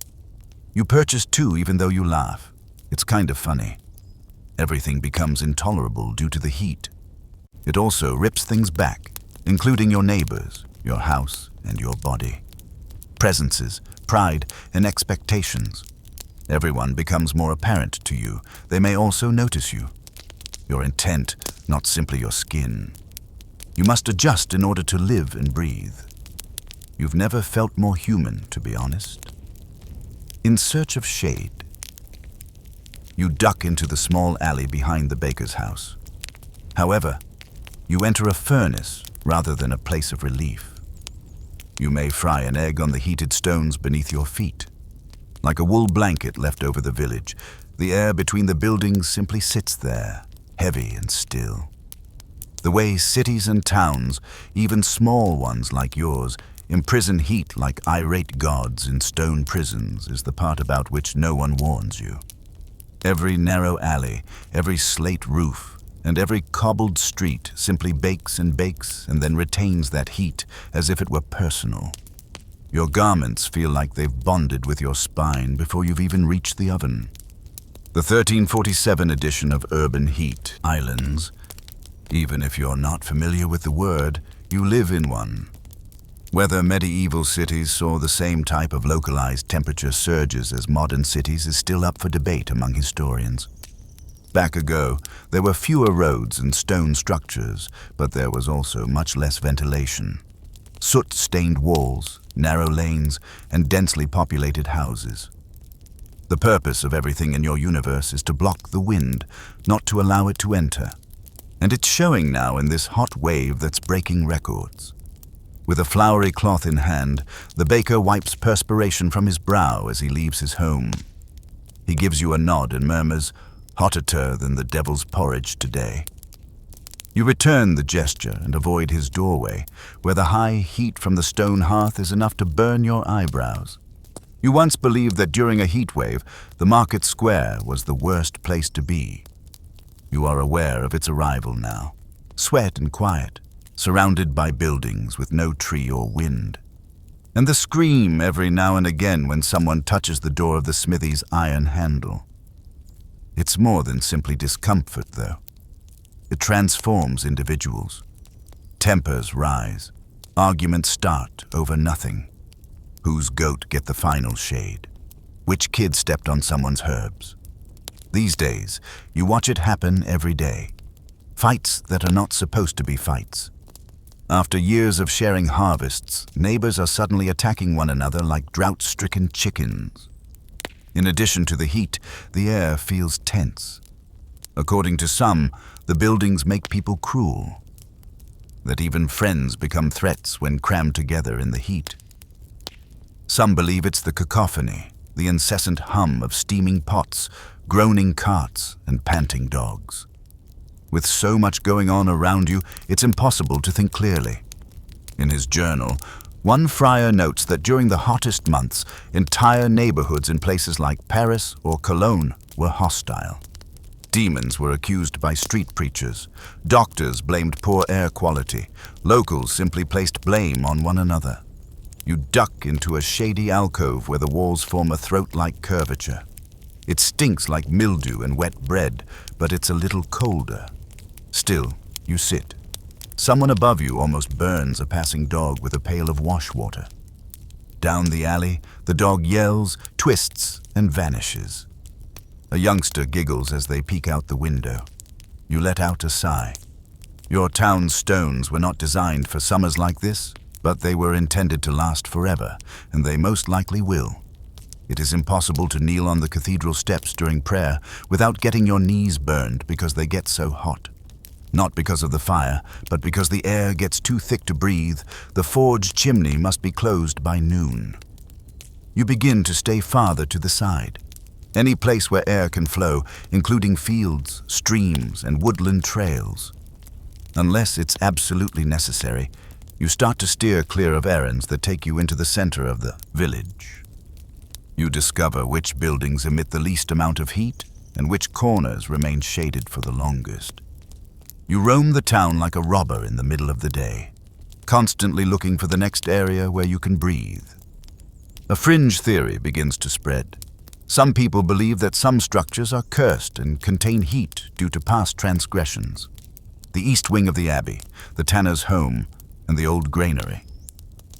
You purchase 2 even though you laugh. It's kind of funny. Everything becomes intolerable due to the heat. It also rips things back, including your neighbors, your house, and your body. Presences, pride, and expectations. Everyone becomes more apparent to you. They may also notice you. Your intent, not simply your skin. You must adjust in order to live and breathe. You've never felt more human, to be honest. In search of shade, you duck into the small alley behind the baker's house. However, you enter a furnace rather than a place of relief. You may fry an egg on the heated stones beneath your feet. Like a wool blanket left over the village, the air between the buildings simply sits there, heavy and still. The way cities and towns, even small ones like yours, imprison heat like irate gods in stone prisons is the part about which no one warns you. Every narrow alley, every slate roof, and every cobbled street simply bakes and then retains that heat as if it were personal. Your garments feel like they've bonded with your spine before you've even reached the oven. The 1347 edition of Urban Heat Islands. Even if you're not familiar with the word, you live in one. Whether medieval cities saw the same type of localized temperature surges as modern cities is still up for debate among historians. Back ago, there were fewer roads and stone structures, but there was also much less ventilation. Soot-stained walls, narrow lanes, and densely populated houses. The purpose of everything in your universe is to block the wind, not to allow it to enter. And it's showing now in this hot wave that's breaking records. With a flowery cloth in hand, the baker wipes perspiration from his brow as he leaves his home. He gives you a nod and murmurs, "Hotter than the devil's porridge today." You return the gesture and avoid his doorway, where the high heat from the stone hearth is enough to burn your eyebrows. You once believed that during a heat wave, the market square was the worst place to be. You are aware of its arrival now, sweat and quiet, surrounded by buildings with no tree or wind. And the scream every now and again when someone touches the door of the smithy's iron handle. It's more than simply discomfort, though. It transforms individuals. Tempers rise. Arguments start over nothing. Whose goat get the final shade? Which kid stepped on someone's herbs? These days, you watch it happen every day. Fights that are not supposed to be fights. After years of sharing harvests, neighbors are suddenly attacking one another like drought-stricken chickens. In addition to the heat, the air feels tense. According to some, the buildings make people cruel. That even friends become threats when crammed together in the heat. Some believe it's the cacophony, the incessant hum of steaming pots, groaning carts, and panting dogs. With so much going on around you, it's impossible to think clearly. In his journal, one friar notes that during the hottest months, entire neighborhoods in places like Paris or Cologne were hostile. Demons were accused by street preachers. Doctors blamed poor air quality. Locals simply placed blame on one another. You duck into a shady alcove where the walls form a throat-like curvature. It stinks like mildew and wet bread, but it's a little colder. Still, you sit. Someone above you almost burns a passing dog with a pail of wash water. Down the alley, the dog yells, twists, and vanishes. A youngster giggles as they peek out the window. You let out a sigh. Your town's stones were not designed for summers like this, but they were intended to last forever, and they most likely will. It is impossible to kneel on the cathedral steps during prayer without getting your knees burned because they get so hot. Not because of the fire, but because the air gets too thick to breathe, the forge chimney must be closed by noon. You begin to stay farther to the side. Any place where air can flow, including fields, streams, and woodland trails. Unless it's absolutely necessary, you start to steer clear of errands that take you into the center of the village. You discover which buildings emit the least amount of heat and which corners remain shaded for the longest. You roam the town like a robber in the middle of the day, constantly looking for the next area where you can breathe. A fringe theory begins to spread. Some people believe that some structures are cursed and contain heat due to past transgressions. The east wing of the abbey, the tanner's home, and the old granary.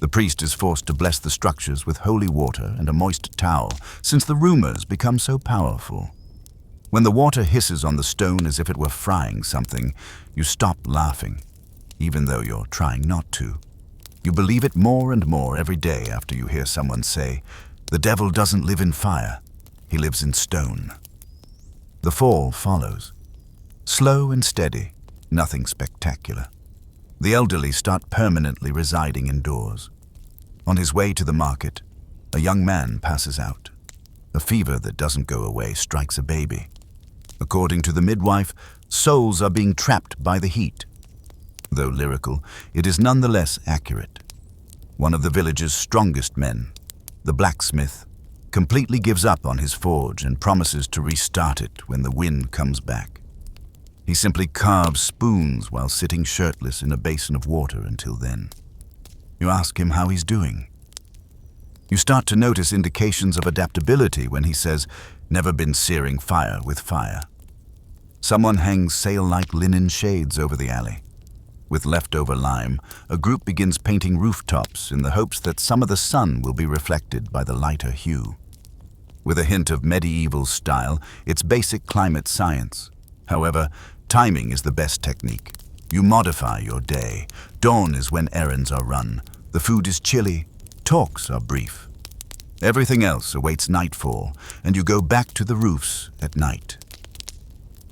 The priest is forced to bless the structures with holy water and a moist towel, since the rumors become so powerful. When the water hisses on the stone as if it were frying something, you stop laughing, even though you're trying not to. You believe it more and more every day after you hear someone say, "The devil doesn't live in fire, he lives in stone." The fall follows. Slow and steady, nothing spectacular. The elderly start permanently residing indoors. On his way to the market, a young man passes out. A fever that doesn't go away strikes a baby. According to the midwife, souls are being trapped by the heat. Though lyrical, it is nonetheless accurate. One of the village's strongest men, the blacksmith, completely gives up on his forge and promises to restart it when the wind comes back. He simply carves spoons while sitting shirtless in a basin of water until then. You ask him how he's doing. You start to notice indications of adaptability when he says, "Never been searing fire with fire." Someone hangs sail-like linen shades over the alley. With leftover lime, a group begins painting rooftops in the hopes that some of the sun will be reflected by the lighter hue. With a hint of medieval style, it's basic climate science. However, timing is the best technique. You modify your day. Dawn is when errands are run. The food is chilly. Talks are brief. Everything else awaits nightfall, and you go back to the roofs at night.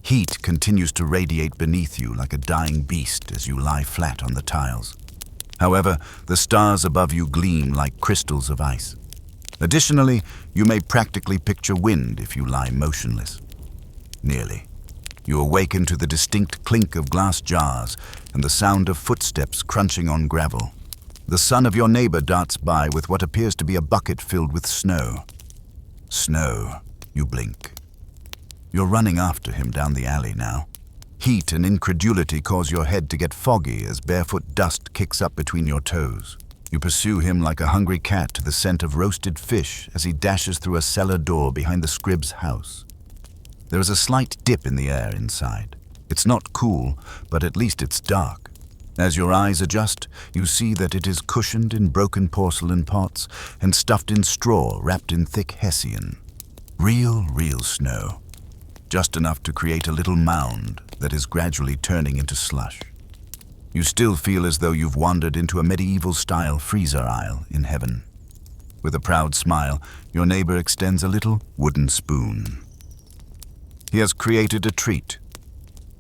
Heat continues to radiate beneath you like a dying beast as you lie flat on the tiles. However, the stars above you gleam like crystals of ice. Additionally, you may practically picture wind if you lie motionless. Nearly. You awaken to the distinct clink of glass jars and the sound of footsteps crunching on gravel. The son of your neighbor darts by with what appears to be a bucket filled with snow. Snow. You blink. You're running after him down the alley now. Heat and incredulity cause your head to get foggy as barefoot dust kicks up between your toes. You pursue him like a hungry cat to the scent of roasted fish as he dashes through a cellar door behind the scrib's house. There is a slight dip in the air inside. It's not cool, but at least it's dark. As your eyes adjust, you see that it is cushioned in broken porcelain pots and stuffed in straw wrapped in thick hessian. Real snow. Just enough to create a little mound that is gradually turning into slush. You still feel as though you've wandered into a medieval-style freezer aisle in heaven. With a proud smile, your neighbor extends a little wooden spoon. He has created a treat,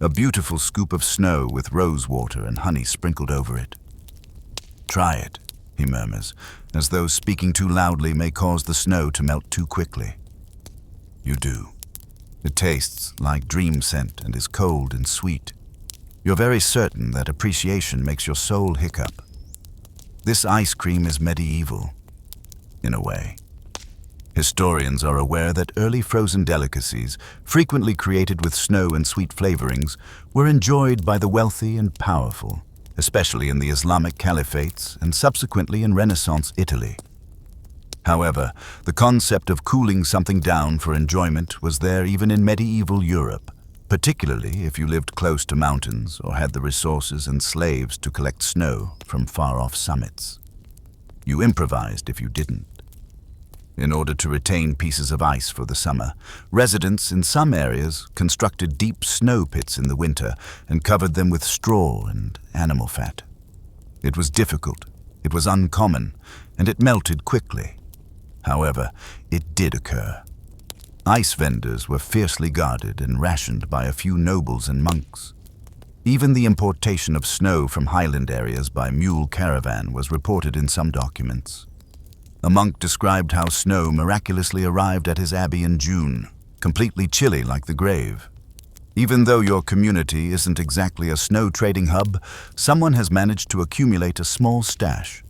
a beautiful scoop of snow with rose water and honey sprinkled over it. "Try it," he murmurs, as though speaking too loudly may cause the snow to melt too quickly. You do. It tastes like dream scent and is cold and sweet. You're very certain that appreciation makes your soul hiccup. This ice cream is medieval, in a way. Historians are aware that early frozen delicacies, frequently created with snow and sweet flavorings, were enjoyed by the wealthy and powerful, especially in the Islamic caliphates and subsequently in Renaissance Italy. However, the concept of cooling something down for enjoyment was there even in medieval Europe, particularly if you lived close to mountains or had the resources and slaves to collect snow from far-off summits. You improvised if you didn't. In order to retain pieces of ice for the summer, residents in some areas constructed deep snow pits in the winter and covered them with straw and animal fat. It was difficult, it was uncommon, and it melted quickly. However, it did occur. Ice vendors were fiercely guarded and rationed by a few nobles and monks. Even the importation of snow from highland areas by mule caravan was reported in some documents. A monk described how snow miraculously arrived at his abbey in June, completely chilly like the grave. Even though your community isn't exactly a snow trading hub, someone has managed to accumulate a small stash,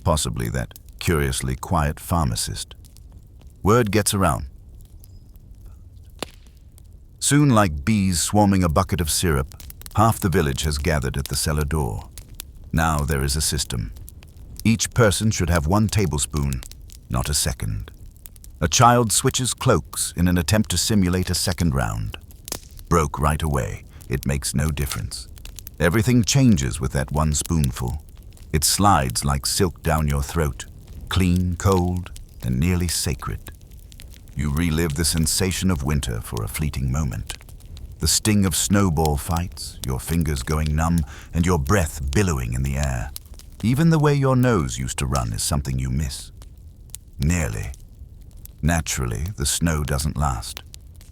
possibly that curiously quiet pharmacist. Word gets around. Soon, like bees swarming a bucket of syrup, half the village has gathered at the cellar door. Now there is a system. Each person should have 1 tablespoon, not a second. A child switches cloaks in an attempt to simulate a second round. Broke right away. It makes no difference. Everything changes with that 1 spoonful. It slides like silk down your throat, clean, cold, and nearly sacred. You relive the sensation of winter for a fleeting moment. The sting of snowball fights, your fingers going numb, and your breath billowing in the air. Even the way your nose used to run is something you miss. Nearly. Naturally, the snow doesn't last.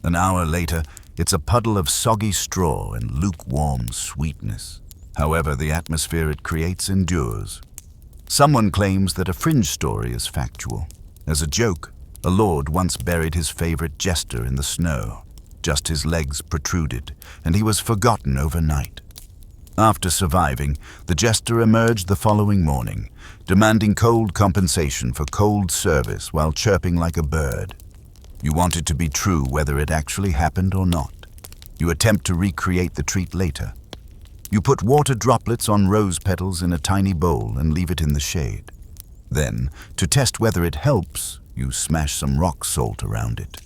An hour later, it's a puddle of soggy straw and lukewarm sweetness. However, the atmosphere it creates endures. Someone claims that a fringe story is factual. As a joke, a lord once buried his favorite jester in the snow. Just his legs protruded, and he was forgotten overnight. After surviving, the jester emerged the following morning, demanding cold compensation for cold service while chirping like a bird. You want it to be true whether it actually happened or not. You attempt to recreate the treat later. You put water droplets on rose petals in a tiny bowl and leave it in the shade. Then, to test whether it helps, you smash some rock salt around it.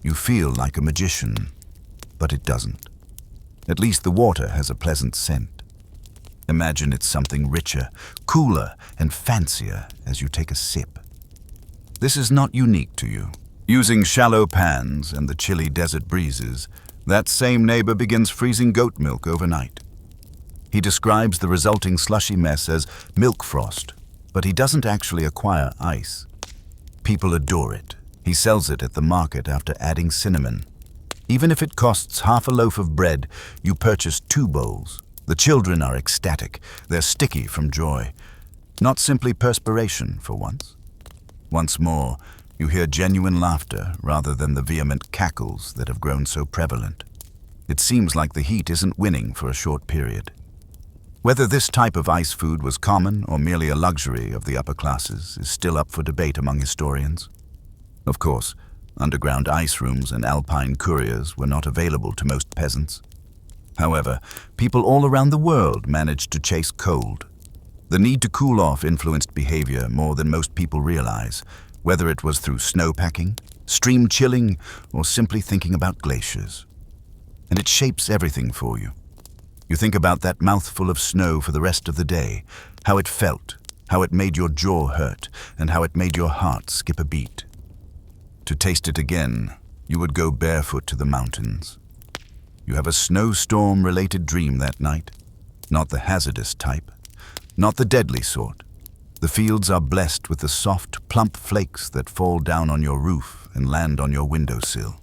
You feel like a magician, but it doesn't. At least the water has a pleasant scent. Imagine it's something richer, cooler, and fancier as you take a sip. This is not unique to you. Using shallow pans and the chilly desert breezes, that same neighbor begins freezing goat milk overnight. He describes the resulting slushy mess as milk frost, but he doesn't actually acquire ice. People adore it. He sells it at the market after adding cinnamon. Even if it costs half a loaf of bread, you purchase 2 bowls. The children are ecstatic. They're sticky from joy. Not simply perspiration, for once. Once more, you hear genuine laughter rather than the vehement cackles that have grown so prevalent. It seems like the heat isn't winning for a short period. Whether this type of ice food was common or merely a luxury of the upper classes is still up for debate among historians. Of course, underground ice rooms and alpine couriers were not available to most peasants. However, people all around the world managed to chase cold. The need to cool off influenced behavior more than most people realize, whether it was through snowpacking, stream chilling, or simply thinking about glaciers. And it shapes everything for you. You think about that mouthful of snow for the rest of the day, how it felt, how it made your jaw hurt, and how it made your heart skip a beat. To taste it again, you would go barefoot to the mountains. You have a snowstorm-related dream that night. Not the hazardous type, not the deadly sort. The fields are blessed with the soft, plump flakes that fall down on your roof and land on your windowsill.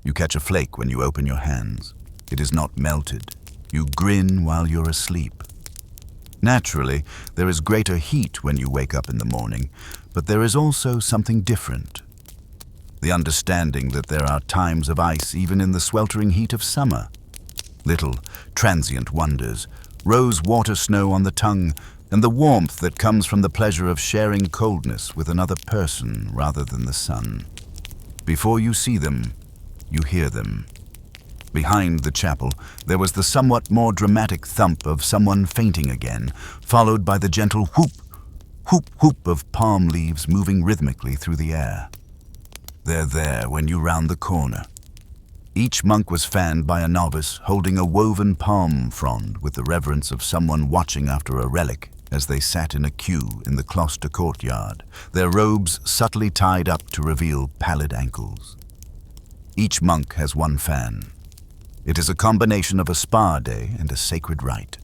You catch a flake when you open your hands. It is not melted. You grin while you're asleep. Naturally, there is greater heat when you wake up in the morning, but there is also something different. The understanding that there are times of ice even in the sweltering heat of summer. Little, transient wonders, rose water snow on the tongue, and the warmth that comes from the pleasure of sharing coldness with another person rather than the sun. Before you see them, you hear them. Behind the chapel, there was the somewhat more dramatic thump of someone fainting again, followed by the gentle whoop, whoop, whoop of palm leaves moving rhythmically through the air. They're there when you round the corner. Each monk was fanned by a novice holding a woven palm frond with the reverence of someone watching after a relic as they sat in a queue in the cloister courtyard, their robes subtly tied up to reveal pallid ankles. Each monk has one fan. It is a combination of a spa day and a sacred rite.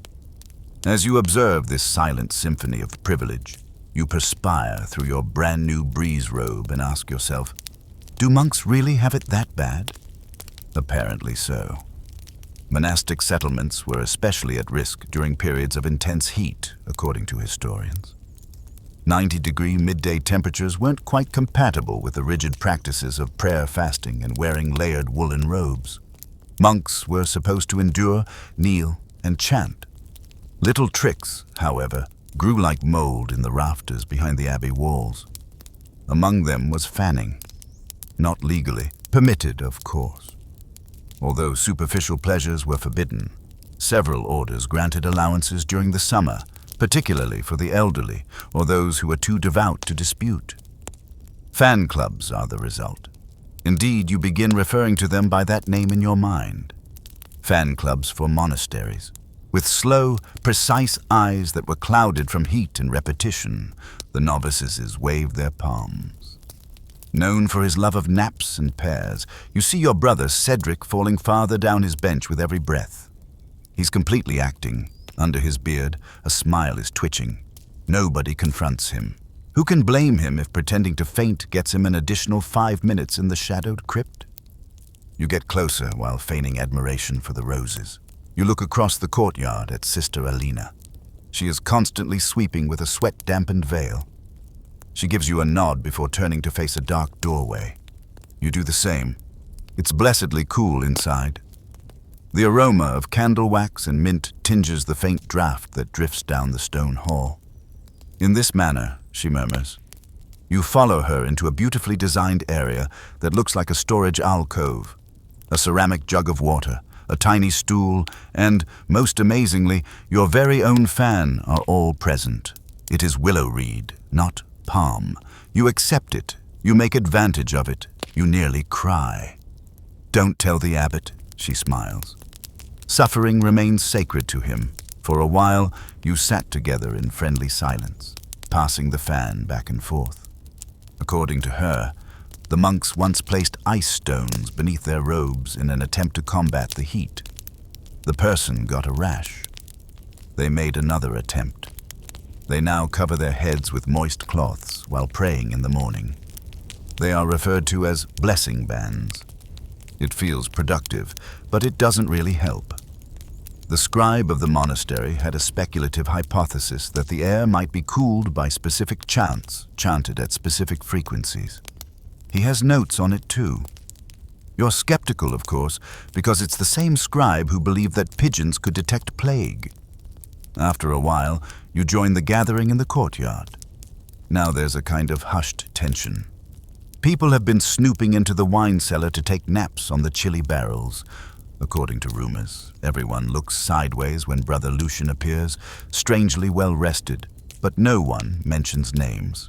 As you observe this silent symphony of privilege, you perspire through your brand new breeze robe and ask yourself, do monks really have it that bad? Apparently so. Monastic settlements were especially at risk during periods of intense heat, according to historians. 90-degree midday temperatures weren't quite compatible with the rigid practices of prayer, fasting, and wearing layered woolen robes. Monks were supposed to endure, kneel, and chant. Little tricks, however, grew like mold in the rafters behind the abbey walls. Among them was fanning. Not legally, permitted, of course. Although superficial pleasures were forbidden, several orders granted allowances during the summer, particularly for the elderly or those who were too devout to dispute. Fan clubs are the result. Indeed, you begin referring to them by that name in your mind. Fan clubs for monasteries. With slow, precise eyes that were clouded from heat and repetition, the novices waved their palms. Known for his love of naps and pears, you see your brother Cedric falling farther down his bench with every breath. He's completely acting. Under his beard, a smile is twitching. Nobody confronts him. Who can blame him if pretending to faint gets him an additional 5 minutes in the shadowed crypt? You get closer while feigning admiration for the roses. You look across the courtyard at Sister Alina. She is constantly sweeping with a sweat-dampened veil. She gives you a nod before turning to face a dark doorway. You do the same. It's blessedly cool inside. The aroma of candle wax and mint tinges the faint draught that drifts down the stone hall. In this manner, she murmurs, you follow her into a beautifully designed area that looks like a storage alcove. A ceramic jug of water, a tiny stool, and, most amazingly, your very own fan are all present. It is willow reed, not palm. You accept it. You make advantage of it. You nearly cry. Don't tell the abbot, she smiles. Suffering remains sacred to him. For a while, you sat together in friendly silence, passing the fan back and forth. According to her, the monks once placed ice stones beneath their robes in an attempt to combat the heat. The person got a rash. They made another attempt. They now cover their heads with moist cloths while praying in the morning. They are referred to as blessing bands. It feels productive, but it doesn't really help. The scribe of the monastery had a speculative hypothesis that the air might be cooled by specific chants chanted at specific frequencies. He has notes on it too. You're skeptical, of course, because it's the same scribe who believed that pigeons could detect plague. After a while, you join the gathering in the courtyard. Now there's a kind of hushed tension. People have been snooping into the wine cellar to take naps on the chilly barrels. According to rumors, everyone looks sideways when Brother Lucian appears, strangely well rested, but no one mentions names.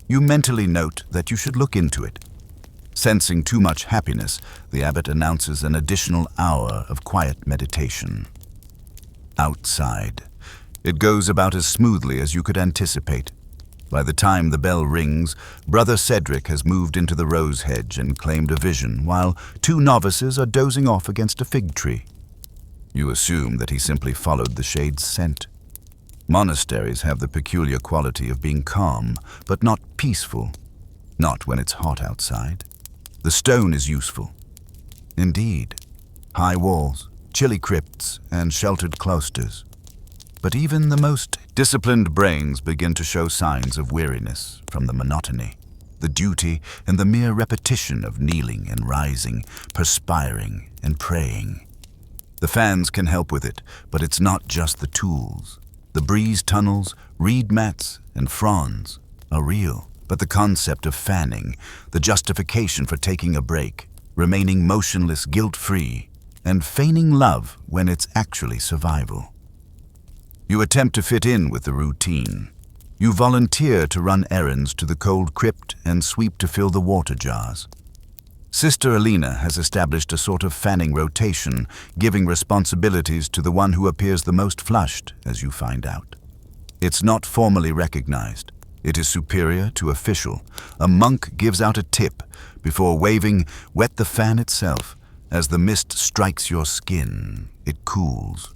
You mentally note that you should look into it. Sensing too much happiness, the abbot announces an additional hour of quiet meditation. Outside. It goes about as smoothly as you could anticipate. By the time the bell rings, Brother Cedric has moved into the rose hedge and claimed a vision, while two novices are dozing off against a fig tree. You assume that he simply followed the shade's scent. Monasteries have the peculiar quality of being calm, but not peaceful. Not when it's hot outside. The stone is useful. Indeed. High walls, chilly crypts, and sheltered cloisters. But even the most disciplined brains begin to show signs of weariness from the monotony, the duty, and the mere repetition of kneeling and rising, perspiring and praying. The fans can help with it, but it's not just the tools. The breeze tunnels, reed mats, and fronds are real, but the concept of fanning, the justification for taking a break, remaining motionless guilt-free, and feigning love when it's actually survival. You attempt to fit in with the routine. You volunteer to run errands to the cold crypt and sweep to fill the water jars. Sister Alina has established a sort of fanning rotation, giving responsibilities to the one who appears the most flushed, as you find out. It's not formally recognized. It is superior to official. A monk gives out a tip before waving, wet the fan itself. As the mist strikes your skin, it cools.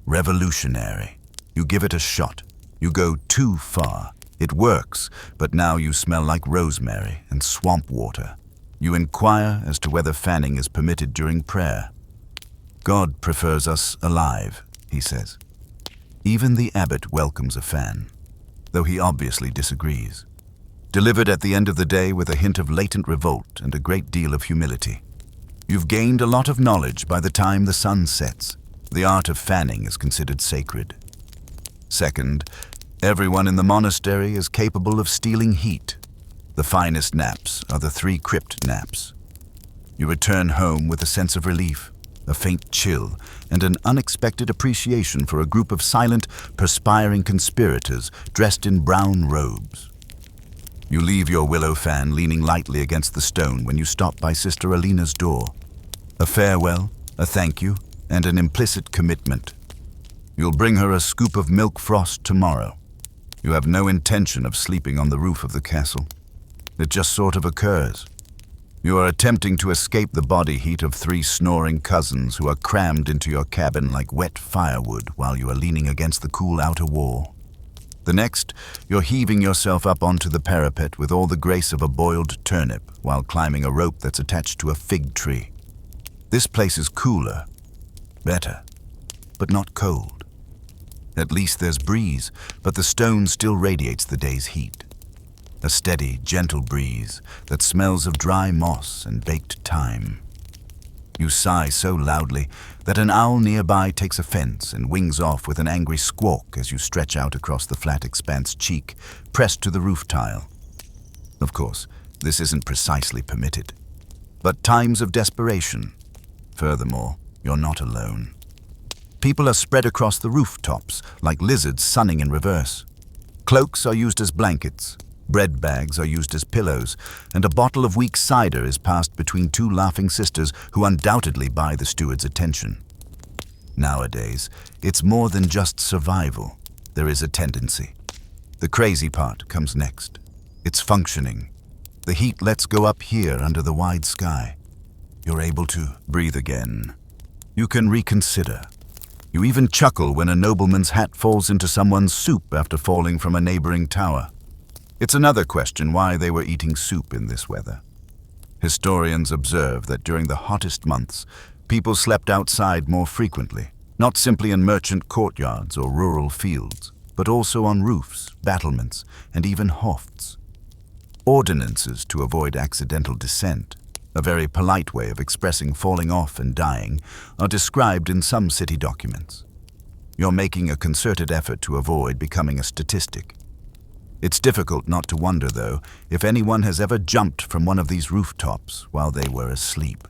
Revolutionary. You give it a shot. You go too far. It works, but now you smell like rosemary and swamp water. You inquire as to whether fanning is permitted during prayer. God prefers us alive, he says. Even the abbot welcomes a fan, though he obviously disagrees. Delivered at the end of the day with a hint of latent revolt and a great deal of humility. You've gained a lot of knowledge by the time the sun sets. The art of fanning is considered sacred. Second, everyone in the monastery is capable of stealing heat. The finest naps are the 3 crypt naps. You return home with a sense of relief, a faint chill, and an unexpected appreciation for a group of silent, perspiring conspirators dressed in brown robes. You leave your willow fan leaning lightly against the stone when you stop by Sister Alina's door. A farewell, a thank you, and an implicit commitment. You'll bring her a scoop of milk frost tomorrow. You have no intention of sleeping on the roof of the castle. It just sort of occurs. You are attempting to escape the body heat of 3 snoring cousins who are crammed into your cabin like wet firewood while you are leaning against the cool outer wall. The next, you're heaving yourself up onto the parapet with all the grace of a boiled turnip while climbing a rope that's attached to a fig tree. This place is cooler, better, but not cold. At least there's breeze, but the stone still radiates the day's heat. A steady, gentle breeze that smells of dry moss and baked thyme. You sigh so loudly that an owl nearby takes offense and wings off with an angry squawk as you stretch out across the flat expanse cheek, pressed to the roof tile. Of course, this isn't precisely permitted, but times of desperation. Furthermore, you're not alone. People are spread across the rooftops like lizards sunning in reverse. Cloaks are used as blankets, bread bags are used as pillows, and a bottle of weak cider is passed between two laughing sisters who undoubtedly buy the steward's attention. Nowadays, it's more than just survival. There is a tendency. The crazy part comes next. It's functioning. The heat lets go up here under the wide sky. You're able to breathe again. You can reconsider. You even chuckle when a nobleman's hat falls into someone's soup after falling from a neighboring tower. It's another question why they were eating soup in this weather. Historians observe that during the hottest months, people slept outside more frequently, not simply in merchant courtyards or rural fields, but also on roofs, battlements, and even hofts. Ordinances to avoid accidental descent, a very polite way of expressing falling off and dying, are described in some city documents. You're making a concerted effort to avoid becoming a statistic. It's difficult not to wonder, though, if anyone has ever jumped from one of these rooftops while they were asleep.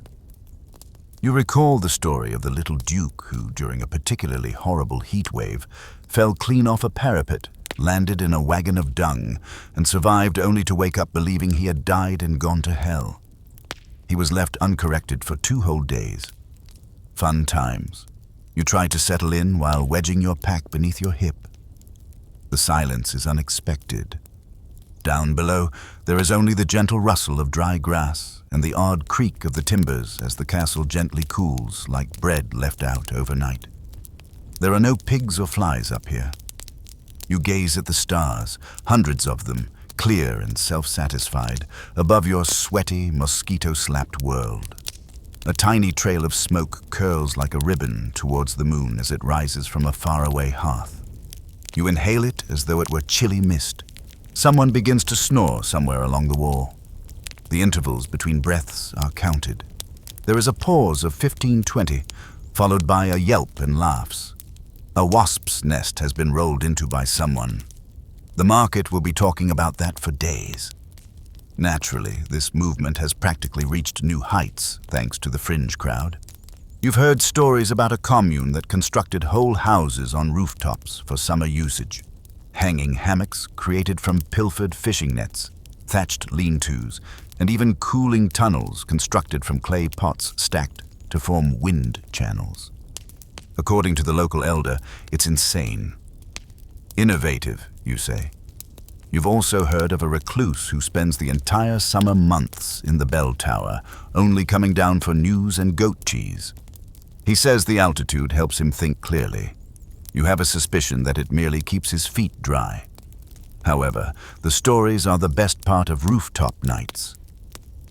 You recall the story of the little duke who, during a particularly horrible heat wave, fell clean off a parapet, landed in a wagon of dung, and survived only to wake up believing he had died and gone to hell. He was left uncorrected for 2 whole days. Fun times. You try to settle in while wedging your pack beneath your hip. The silence is unexpected. Down below, there is only the gentle rustle of dry grass and the odd creak of the timbers as the castle gently cools like bread left out overnight. There are no pigs or flies up here. You gaze at the stars, hundreds of them, clear and self-satisfied, above your sweaty, mosquito-slapped world. A tiny trail of smoke curls like a ribbon towards the moon as it rises from a faraway hearth. You inhale it as though it were chilly mist. Someone begins to snore somewhere along the wall. The intervals between breaths are counted. There is a pause of 15-20, followed by a yelp and laughs. A wasp's nest has been rolled into by someone. The market will be talking about that for days. Naturally, this movement has practically reached new heights thanks to the fringe crowd. You've heard stories about a commune that constructed whole houses on rooftops for summer usage. Hanging hammocks created from pilfered fishing nets, thatched lean-tos, and even cooling tunnels constructed from clay pots stacked to form wind channels. According to the local elder, it's insane. Innovative, you say. You've also heard of a recluse who spends the entire summer months in the bell tower, only coming down for news and goat cheese. He says the altitude helps him think clearly. You have a suspicion that it merely keeps his feet dry. However, the stories are the best part of rooftop nights.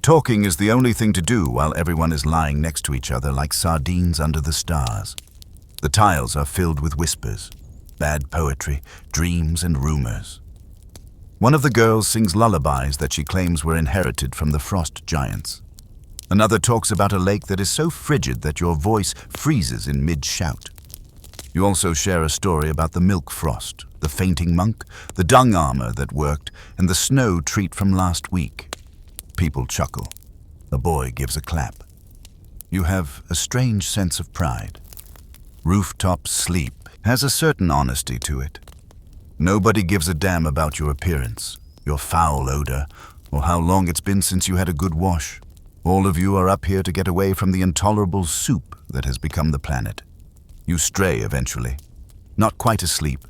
Talking is the only thing to do while everyone is lying next to each other like sardines under the stars. The tiles are filled with whispers, bad poetry, dreams, and rumors. One of the girls sings lullabies that she claims were inherited from the frost giants. Another talks about a lake that is so frigid that your voice freezes in mid-shout. You also share a story about the milk frost, the fainting monk, the dung armor that worked, and the snow treat from last week. People chuckle. A boy gives a clap. You have a strange sense of pride. Rooftop sleep has a certain honesty to it. Nobody gives a damn about your appearance, your foul odor, or how long it's been since you had a good wash. All of you are up here to get away from the intolerable soup that has become the planet. You stray eventually, not quite asleep.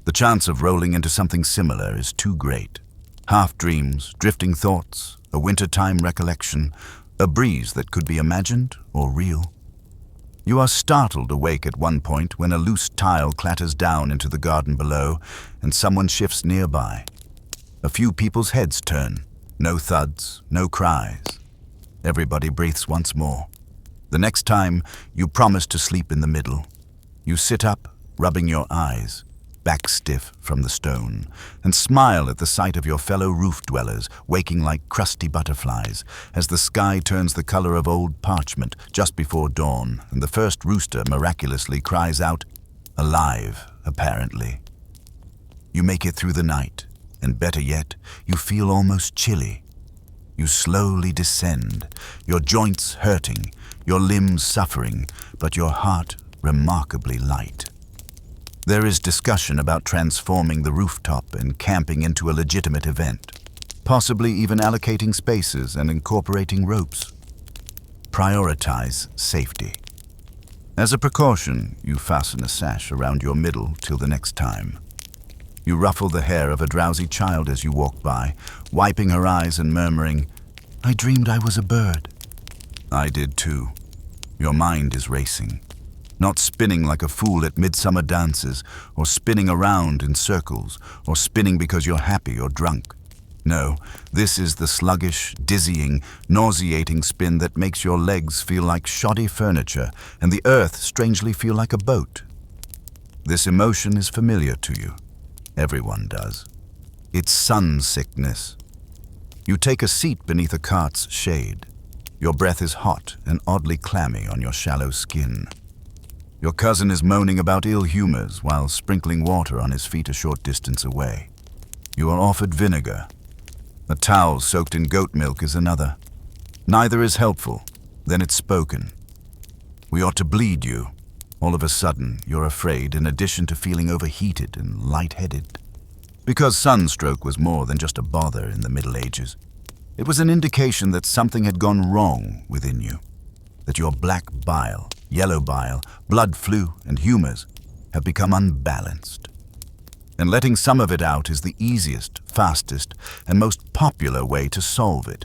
The chance of rolling into something similar is too great. Half dreams, drifting thoughts, a wintertime recollection, a breeze that could be imagined or real. You are startled awake at one point when a loose tile clatters down into the garden below and someone shifts nearby. A few people's heads turn. No thuds, no cries. Everybody breathes once more. The next time, you promise to sleep in the middle. You sit up, rubbing your eyes. back stiff from the stone, and smile at the sight of your fellow roof-dwellers waking like crusty butterflies as the sky turns the color of old parchment just before dawn and the first rooster miraculously cries out, alive, apparently. You make it through the night, and better yet, you feel almost chilly. You slowly descend, your joints hurting, your limbs suffering, but your heart remarkably light. There is discussion about transforming the rooftop and camping into a legitimate event, possibly even allocating spaces and incorporating ropes. Prioritize safety. As a precaution, you fasten a sash around your middle till the next time. You ruffle the hair of a drowsy child as you walk by, wiping her eyes and murmuring, "I dreamed I was a bird." I did too. Your mind is racing, not spinning like a fool at midsummer dances, or spinning around in circles, or spinning because you're happy or drunk. No, this is the sluggish, dizzying, nauseating spin that makes your legs feel like shoddy furniture and the earth strangely feel like a boat. This emotion is familiar to you. Everyone does. It's sun sickness. You take a seat beneath a cart's shade. Your breath is hot and oddly clammy on your shallow skin. Your cousin is moaning about ill humors while sprinkling water on his feet a short distance away. You are offered vinegar. A towel soaked in goat milk is another. Neither is helpful. Then it's spoken. We ought to bleed you. All of a sudden, you're afraid in addition to feeling overheated and lightheaded. Because sunstroke was more than just a bother in the Middle Ages. It was an indication that something had gone wrong within you. That your black bile, yellow bile, blood flu, and humors have become unbalanced. And letting some of it out is the easiest, fastest, and most popular way to solve it.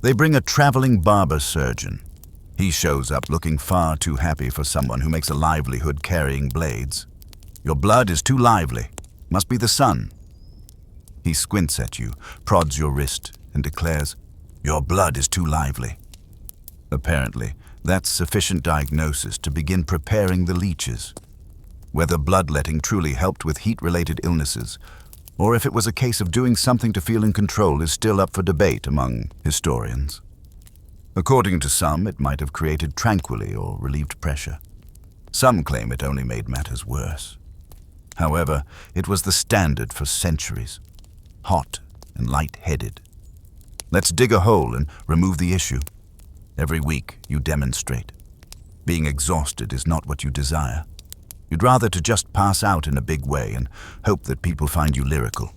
They bring a traveling barber surgeon. He shows up looking far too happy for someone who makes a livelihood carrying blades. Your blood is too lively. Must be the sun. He squints at you, prods your wrist, and declares, "Your blood is too lively." Apparently, that's sufficient diagnosis to begin preparing the leeches. Whether bloodletting truly helped with heat-related illnesses, or if it was a case of doing something to feel in control is still up for debate among historians. According to some, it might have created tranquility or relieved pressure. Some claim it only made matters worse. However, it was the standard for centuries. Hot and light-headed. Let's dig a hole and remove the issue. Every week, you demonstrate. Being exhausted is not what you desire. You'd rather to just pass out in a big way and hope that people find you lyrical.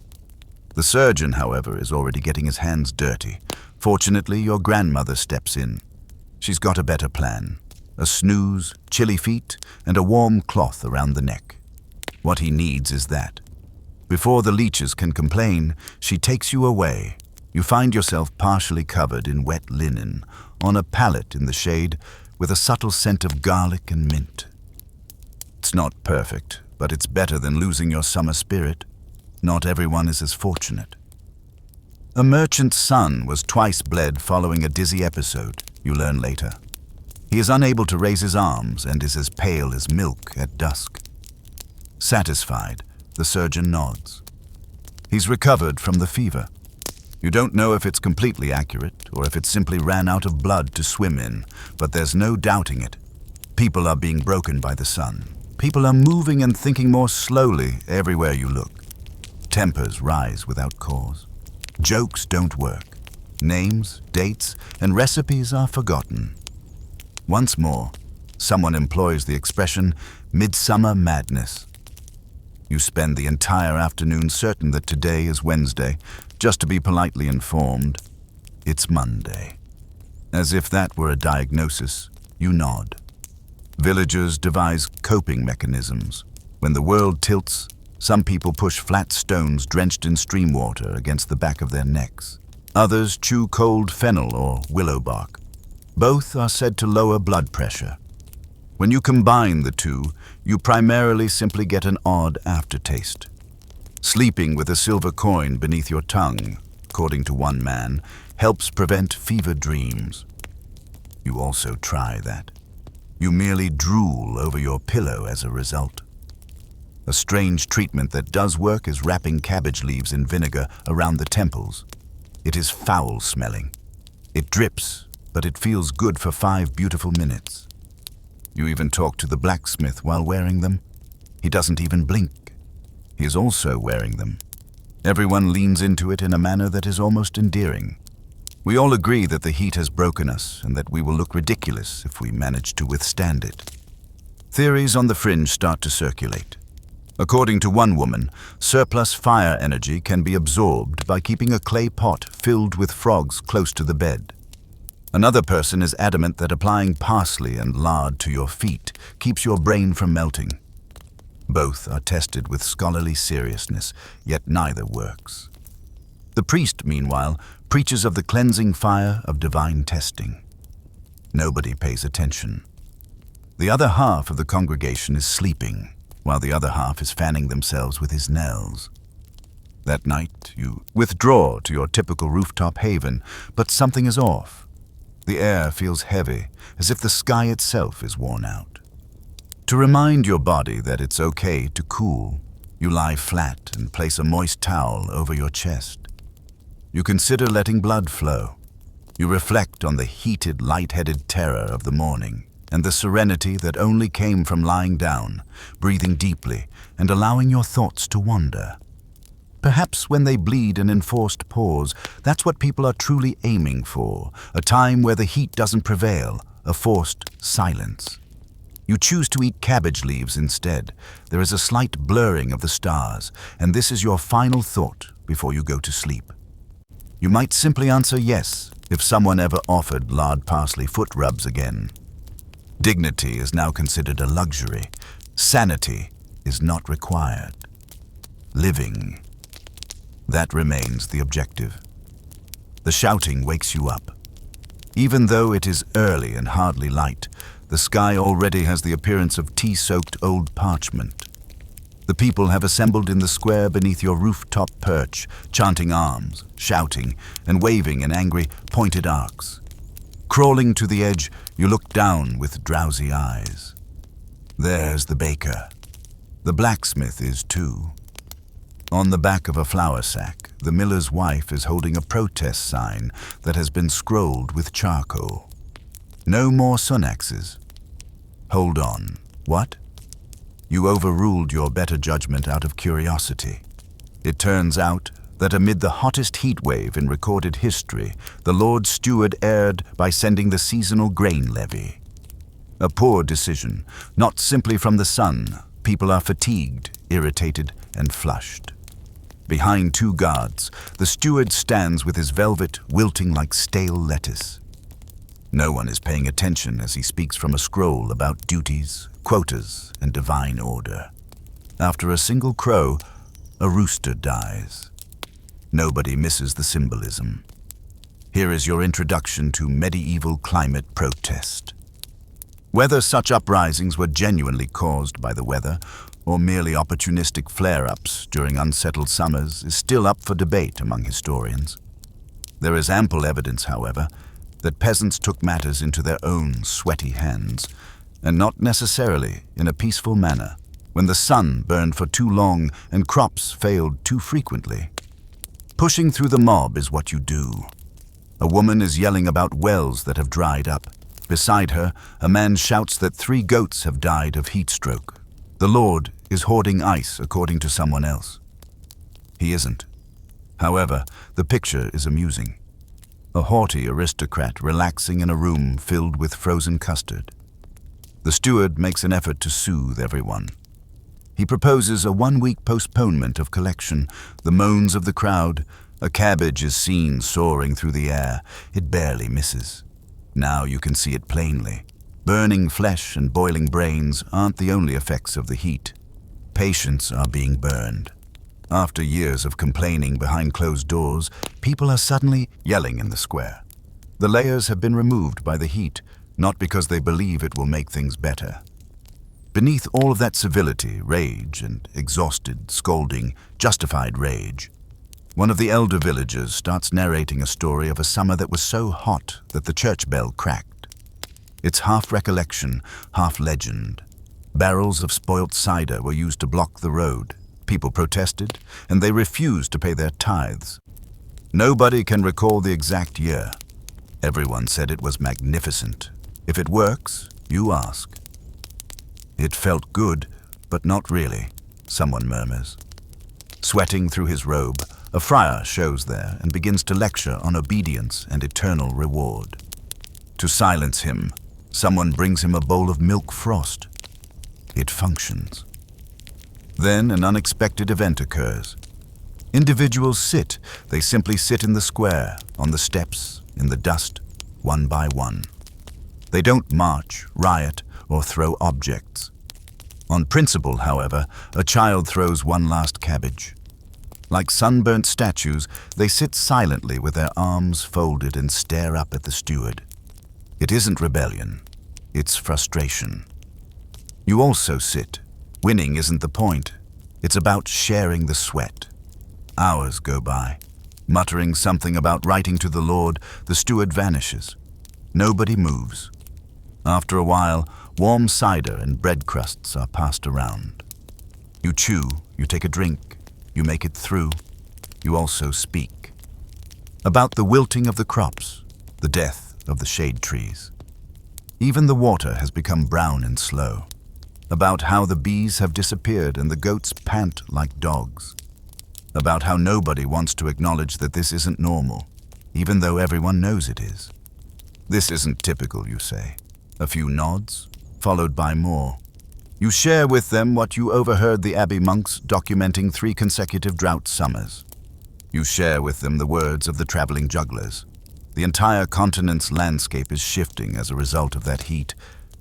The surgeon, however, is already getting his hands dirty. Fortunately, your grandmother steps in. She's got a better plan. A snooze, chilly feet, and a warm cloth around the neck. What he needs is that. Before the leeches can complain, she takes you away. You find yourself partially covered in wet linen, on a pallet in the shade, with a subtle scent of garlic and mint. It's not perfect, but it's better than losing your summer spirit. Not everyone is as fortunate. A merchant's son was twice bled following a dizzy episode, you learn later. He is unable to raise his arms and is as pale as milk at dusk. Satisfied, the surgeon nods. He's recovered from the fever. You don't know if it's completely accurate or if it simply ran out of blood to swim in, but there's no doubting it. People are being broken by the sun. People are moving and thinking more slowly everywhere you look. Tempers rise without cause. Jokes don't work. Names, dates, and recipes are forgotten. Once more, someone employs the expression midsummer madness. You spend the entire afternoon certain that today is Wednesday, just to be politely informed, it's Monday. As if that were a diagnosis, you nod. Villagers devise coping mechanisms. When the world tilts, some people push flat stones drenched in stream water against the back of their necks. Others chew cold fennel or willow bark. Both are said to lower blood pressure. When you combine the two, you primarily simply get an odd aftertaste. Sleeping with a silver coin beneath your tongue, according to one man, helps prevent fever dreams. You also try that. You merely drool over your pillow as a result. A strange treatment that does work is wrapping cabbage leaves in vinegar around the temples. It is foul-smelling. It drips, but it feels good for 5 beautiful minutes. You even talk to the blacksmith while wearing them. He doesn't even blink. He is also wearing them. Everyone leans into it in a manner that is almost endearing. We all agree that the heat has broken us and that we will look ridiculous if we manage to withstand it. Theories on the fringe start to circulate. According to one woman, surplus fire energy can be absorbed by keeping a clay pot filled with frogs close to the bed. Another person is adamant that applying parsley and lard to your feet keeps your brain from melting. Both are tested with scholarly seriousness, yet neither works. The priest, meanwhile, preaches of the cleansing fire of divine testing. Nobody pays attention. The other half of the congregation is sleeping, while the other half is fanning themselves with his knells. That night, you withdraw to your typical rooftop haven, but something is off. The air feels heavy, as if the sky itself is worn out. To remind your body that it's okay to cool, you lie flat and place a moist towel over your chest. You consider letting blood flow. You reflect on the heated, light-headed terror of the morning and the serenity that only came from lying down, breathing deeply, and allowing your thoughts to wander. Perhaps when they bleed an enforced pause, that's what people are truly aiming for, a time where the heat doesn't prevail, a forced silence. You choose to eat cabbage leaves instead. There is a slight blurring of the stars, and this is your final thought before you go to sleep. You might simply answer yes if someone ever offered lard parsley foot rubs again. Dignity is now considered a luxury. Sanity is not required. Living, that remains the objective. The shouting wakes you up. Even though it is early and hardly light, the sky already has the appearance of tea-soaked old parchment. The people have assembled in the square beneath your rooftop perch, chanting arms, shouting, and waving in angry, pointed arcs. Crawling to the edge, you look down with drowsy eyes. There's the baker. The blacksmith is too. On the back of a flour sack, the miller's wife is holding a protest sign that has been scrolled with charcoal. No more sun axes. Hold on. What? You overruled your better judgment out of curiosity. It turns out that amid the hottest heat wave in recorded history, the Lord Steward erred by sending the seasonal grain levy. A poor decision, not simply from the sun. People are fatigued, irritated, and flushed. Behind 2 guards, the steward stands with his velvet wilting like stale lettuce. No one is paying attention as he speaks from a scroll about duties, quotas, and divine order. After a single crow, a rooster dies. Nobody misses the symbolism. Here is your introduction to medieval climate protest. Whether such uprisings were genuinely caused by the weather or merely opportunistic flare-ups during unsettled summers is still up for debate among historians. There is ample evidence, however, that peasants took matters into their own sweaty hands, and not necessarily in a peaceful manner, when the sun burned for too long and crops failed too frequently. Pushing through the mob is what you do. A woman is yelling about wells that have dried up. Beside her, a man shouts that 3 goats have died of heat stroke. The Lord is hoarding ice, according to someone else. He isn't. However, the picture is amusing. A haughty aristocrat relaxing in a room filled with frozen custard. The steward makes an effort to soothe everyone. He proposes a 1-week postponement of collection. The moans of the crowd. A cabbage is seen soaring through the air. It barely misses. Now you can see it plainly. Burning flesh and boiling brains aren't the only effects of the heat. Patients are being burned. After years of complaining behind closed doors, people are suddenly yelling in the square. The layers have been removed by the heat, not because they believe it will make things better. Beneath all of that civility, rage, and exhausted, scolding, justified rage, one of the elder villagers starts narrating a story of a summer that was so hot that the church bell cracked. It's half recollection, half legend. Barrels of spoilt cider were used to block the road. People protested, and they refused to pay their tithes. Nobody can recall the exact year. Everyone said it was magnificent. If it works, you ask. It felt good, but not really, someone murmurs. Sweating through his robe, a friar shows there and begins to lecture on obedience and eternal reward. To silence him, someone brings him a bowl of milk frost. It functions. Then an unexpected event occurs. Individuals sit. They simply sit in the square, on the steps, in the dust, one by one. They don't march, riot, or throw objects. On principle, however, a child throws one last cabbage. Like sunburnt statues, they sit silently with their arms folded and stare up at the steward. It isn't rebellion, it's frustration. You also sit. Winning isn't the point. It's about sharing the sweat. Hours go by. Muttering something about writing to the Lord, the steward vanishes. Nobody moves. After a while, warm cider and bread crusts are passed around. You chew, you take a drink, you make it through. You also speak. About the wilting of the crops, the death of the shade trees. Even the water has become brown and slow. About how the bees have disappeared and the goats pant like dogs. About how nobody wants to acknowledge that this isn't normal, even though everyone knows it is. This isn't typical, you say. A few nods, followed by more. You share with them what you overheard the abbey monks documenting 3 consecutive drought summers. You share with them the words of the traveling jugglers. The entire continent's landscape is shifting as a result of that heat,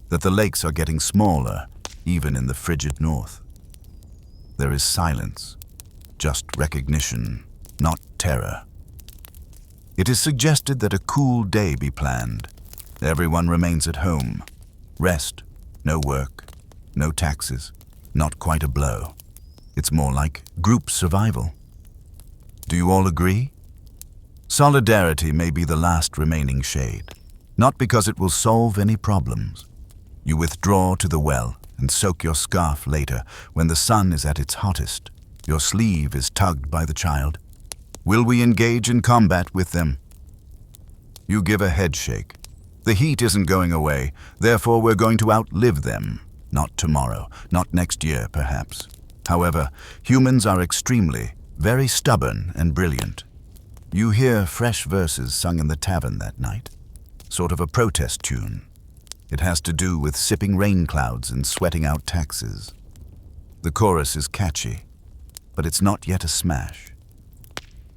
that the lakes are getting smaller, even in the frigid north. There is silence, just recognition, not terror. It is suggested that a cool day be planned. Everyone remains at home. Rest, no work, no taxes, not quite a blow. It's more like group survival. Do you all agree? Solidarity may be the last remaining shade, not because it will solve any problems. You withdraw to the well and soak your scarf later when the sun is at its hottest. Your sleeve is tugged by the child. Will we engage in combat with them? You give a head shake. The heat isn't going away, therefore we're going to outlive them. Not tomorrow, not next year, perhaps. However, humans are extremely, very stubborn and brilliant. You hear fresh verses sung in the tavern that night, sort of a protest tune. It has to do with sipping rain clouds and sweating out taxes. The chorus is catchy, but it's not yet a smash.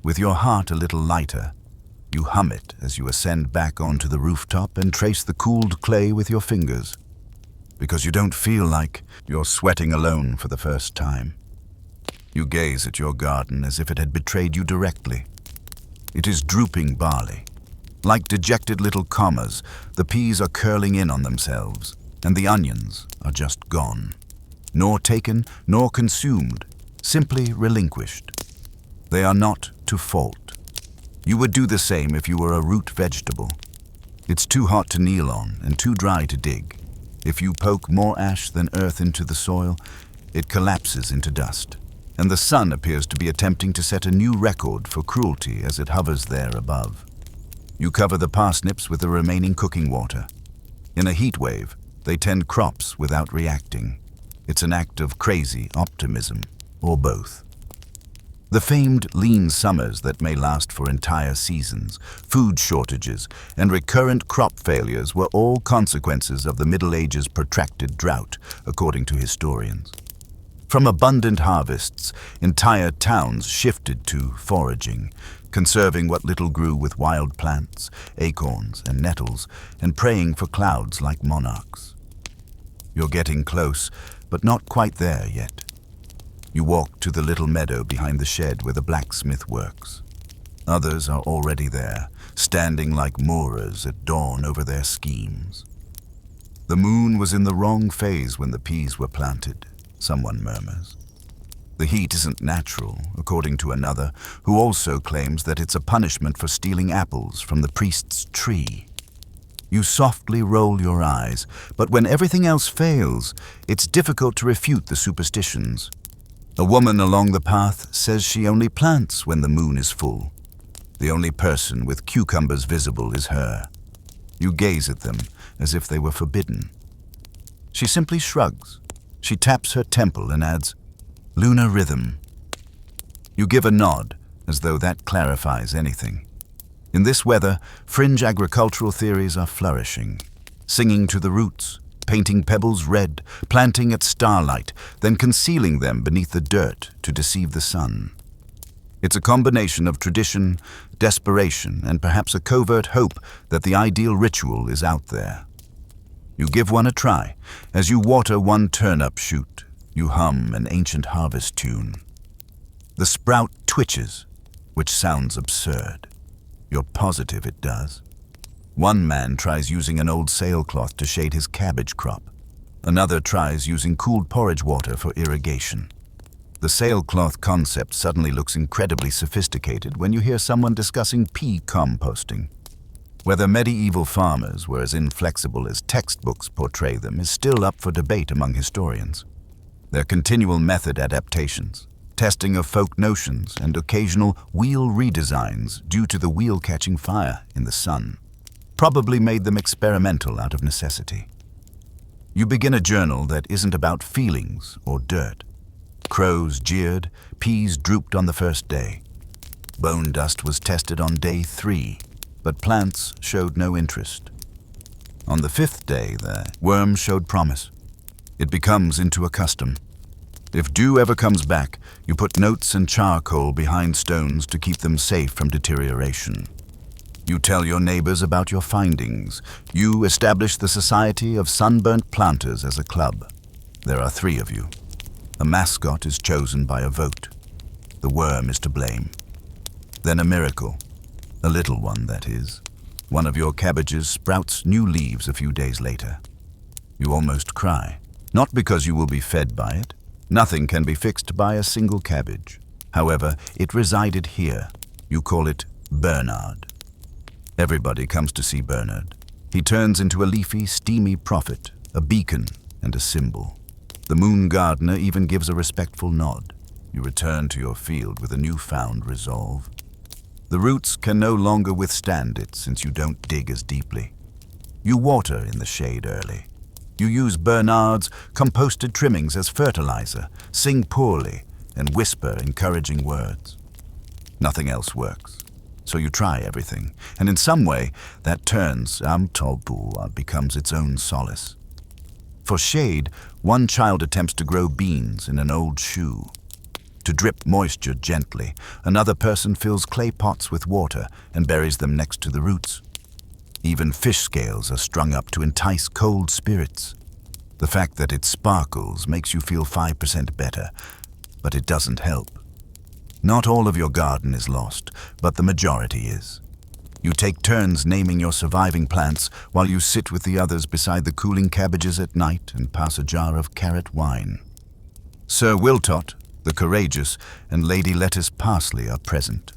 With your heart a little lighter, you hum it as you ascend back onto the rooftop and trace the cooled clay with your fingers, because you don't feel like you're sweating alone for the first time. You gaze at your garden as if it had betrayed you directly. It is drooping barley. Like dejected little commas, the peas are curling in on themselves, and the onions are just gone. Nor taken, nor consumed, simply relinquished. They are not to fault. You would do the same if you were a root vegetable. It's too hot to kneel on and too dry to dig. If you poke more ash than earth into the soil, it collapses into dust. And the sun appears to be attempting to set a new record for cruelty as it hovers there above. You cover the parsnips with the remaining cooking water. In a heat wave, they tend crops without reacting. It's an act of crazy optimism, or both. The famed lean summers that may last for entire seasons, food shortages, and recurrent crop failures were all consequences of the Middle Ages' protracted drought, according to historians. From abundant harvests, entire towns shifted to foraging, conserving what little grew with wild plants, acorns, and nettles, and praying for clouds like monarchs. You're getting close, but not quite there yet. You walk to the little meadow behind the shed where the blacksmith works. Others are already there, standing like moorers at dawn over their schemes. The moon was in the wrong phase when the peas were planted, someone murmurs. The heat isn't natural, according to another, who also claims that it's a punishment for stealing apples from the priest's tree. You softly roll your eyes, but when everything else fails, it's difficult to refute the superstitions. A woman along the path says she only plants when the moon is full. The only person with cucumbers visible is her. You gaze at them as if they were forbidden. She simply shrugs. She taps her temple and adds, "Lunar rhythm." You give a nod, as though that clarifies anything. In this weather, fringe agricultural theories are flourishing, singing to the roots, painting pebbles red, planting at starlight, then concealing them beneath the dirt to deceive the sun. It's a combination of tradition, desperation, and perhaps a covert hope that the ideal ritual is out there. You give one a try. As you water one turnip shoot, you hum an ancient harvest tune. The sprout twitches, which sounds absurd. You're positive it does. One man tries using an old sailcloth to shade his cabbage crop. Another tries using cooled porridge water for irrigation. The sailcloth concept suddenly looks incredibly sophisticated when you hear someone discussing pea composting. Whether medieval farmers were as inflexible as textbooks portray them is still up for debate among historians. Their continual method adaptations, testing of folk notions, and occasional wheel redesigns due to the wheel catching fire in the sun probably made them experimental out of necessity. You begin a journal that isn't about feelings or dirt. Crows jeered, peas drooped on the first day. Bone dust was tested on day 3, but plants showed no interest. On the 5th day, the worm showed promise. It becomes into a custom. If dew ever comes back, you put notes and charcoal behind stones to keep them safe from deterioration. You tell your neighbors about your findings. You establish the Society of Sunburnt Planters as a club. There are 3 of you. A mascot is chosen by a vote. The worm is to blame. Then a miracle. A little one, that is. One of your cabbages sprouts new leaves a few days later. You almost cry. Not because you will be fed by it. Nothing can be fixed by a single cabbage. However, it resided here. You call it Bernard. Everybody comes to see Bernard. He turns into a leafy, steamy prophet, a beacon and a symbol. The moon gardener even gives a respectful nod. You return to your field with a newfound resolve. The roots can no longer withstand it since you don't dig as deeply. You water in the shade early. You use Bernard's composted trimmings as fertilizer, sing poorly, and whisper encouraging words. Nothing else works. So you try everything, and in some way, that turns becomes its own solace. For shade, one child attempts to grow beans in an old shoe. To drip moisture gently, another person fills clay pots with water and buries them next to the roots. Even fish scales are strung up to entice cold spirits. The fact that it sparkles makes you feel 5% better, but it doesn't help. Not all of your garden is lost, but the majority is. You take turns naming your surviving plants while you sit with the others beside the cooling cabbages at night and pass a jar of carrot wine. Sir Wiltot, the courageous, and Lady Lettuce Parsley are present.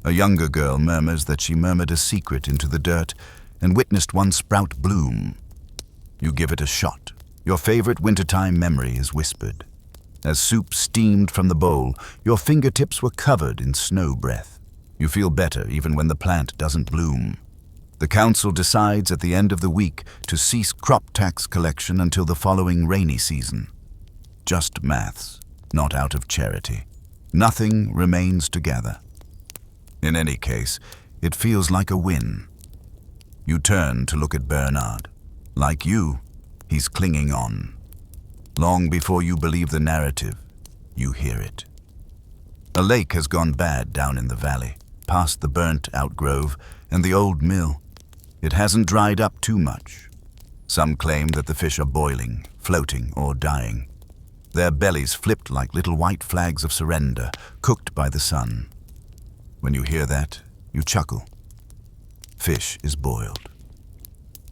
A younger girl murmurs that she murmured a secret into the dirt and witnessed one sprout bloom. You give it a shot. Your favorite wintertime memory is whispered. As soup steamed from the bowl, your fingertips were covered in snow breath. You feel better even when the plant doesn't bloom. The council decides at the end of the week to cease crop tax collection until the following rainy season. Just maths, not out of charity. Nothing remains to gather. In any case, it feels like a win. You turn to look at Bernard. Like you, he's clinging on. Long before you believe the narrative, you hear it. A lake has gone bad down in the valley, past the burnt-out grove and the old mill. It hasn't dried up too much. Some claim that the fish are boiling, floating, or dying. Their bellies flipped like little white flags of surrender, cooked by the sun. When you hear that, you chuckle. Fish is boiled.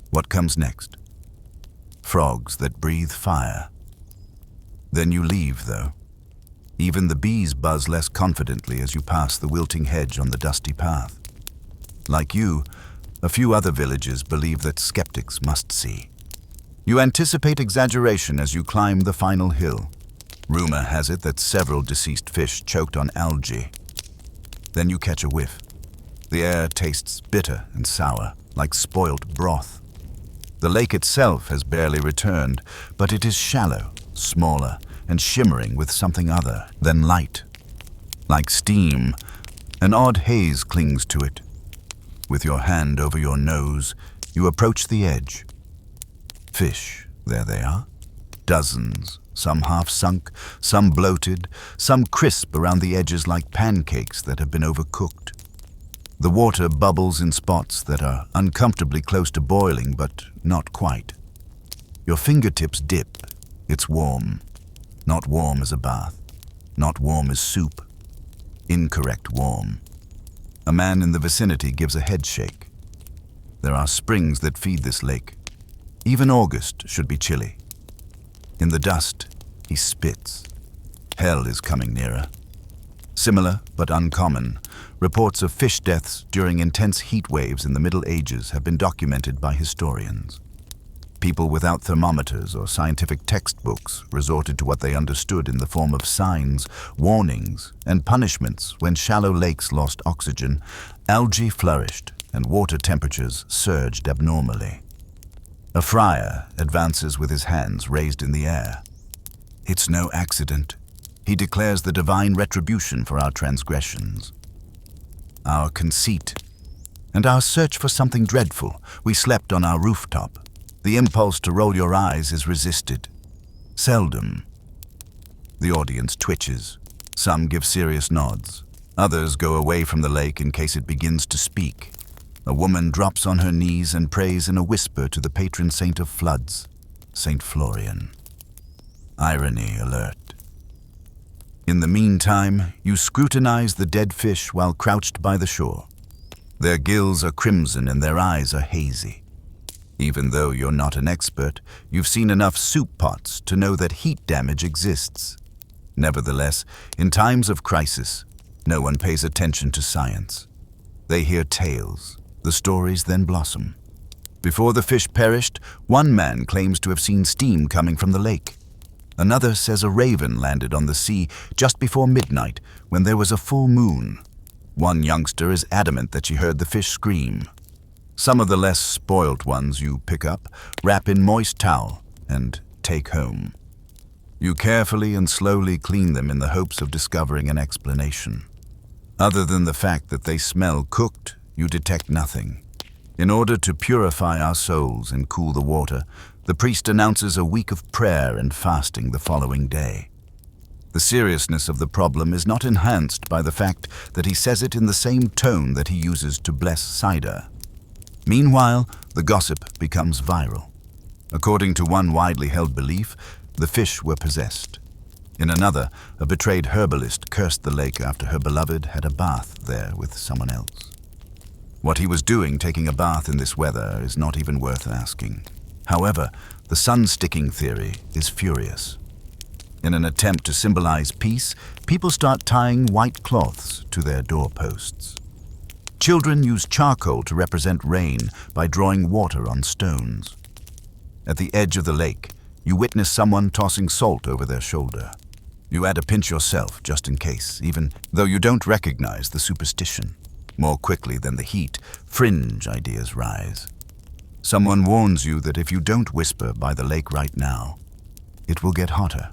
What comes next? Frogs that breathe fire. Then you leave, though. Even the bees buzz less confidently as you pass the wilting hedge on the dusty path. Like you, A few other villages believe that skeptics must see. You anticipate exaggeration as you climb the final hill. Rumor has it that several deceased fish choked on algae. Then you catch a whiff. The air tastes bitter and sour, like spoiled broth. The lake itself has barely returned, but it is shallow, smaller, and shimmering with something other than light. Like steam, an odd haze clings to it. With your hand over your nose, you approach the edge. Fish, there they are. Dozens, some half sunk, some bloated, some crisp around the edges like pancakes that have been overcooked. The water bubbles in spots that are uncomfortably close to boiling, but not quite. Your fingertips dip. It's warm. Not warm as a bath. Not warm as soup. Incorrect warm. A man in the vicinity gives a head shake. There are springs that feed this lake. Even August should be chilly. In the dust, he spits. Hell is coming nearer. Similar, but uncommon, reports of fish deaths during intense heat waves in the Middle Ages have been documented by historians. People without thermometers or scientific textbooks resorted to what they understood in the form of signs, warnings, and punishments when shallow lakes lost oxygen, algae flourished, and water temperatures surged abnormally. A friar advances with his hands raised in the air. It's no accident. He declares the divine retribution for our transgressions. Our conceit, and our search for something dreadful. We slept on our rooftop. The impulse to roll your eyes is resisted. Seldom. The audience twitches. Some give serious nods. Others go away from the lake in case it begins to speak. A woman drops on her knees and prays in a whisper to the patron saint of floods, Saint Florian. Irony alert. In the meantime, you scrutinize the dead fish while crouched by the shore. Their gills are crimson and their eyes are hazy. Even though you're not an expert, you've seen enough soup pots to know that heat damage exists. Nevertheless, in times of crisis, no one pays attention to science. They hear tales. The stories then blossom. Before the fish perished, one man claims to have seen steam coming from the lake. Another says a raven landed on the sea just before midnight when there was a full moon. One youngster is adamant that she heard the fish scream. Some of the less spoilt ones you pick up, wrap in moist towel, and take home. You carefully and slowly clean them in the hopes of discovering an explanation. Other than the fact that they smell cooked, you detect nothing. In order to purify our souls and cool the water, the priest announces a week of prayer and fasting the following day. The seriousness of the problem is not enhanced by the fact that he says it in the same tone that he uses to bless cider. Meanwhile, the gossip becomes viral. According to one widely held belief, the fish were possessed. In another, a betrayed herbalist cursed the lake after her beloved had a bath there with someone else. What he was doing taking a bath in this weather is not even worth asking. However, the sun-sticking theory is furious. In an attempt to symbolize peace, people start tying white cloths to their doorposts. Children use charcoal to represent rain by drawing water on stones. At the edge of the lake, you witness someone tossing salt over their shoulder. You add a pinch yourself, just in case, even though you don't recognize the superstition. More quickly than the heat, fringe ideas rise. Someone warns you that if you don't whisper by the lake right now, it will get hotter.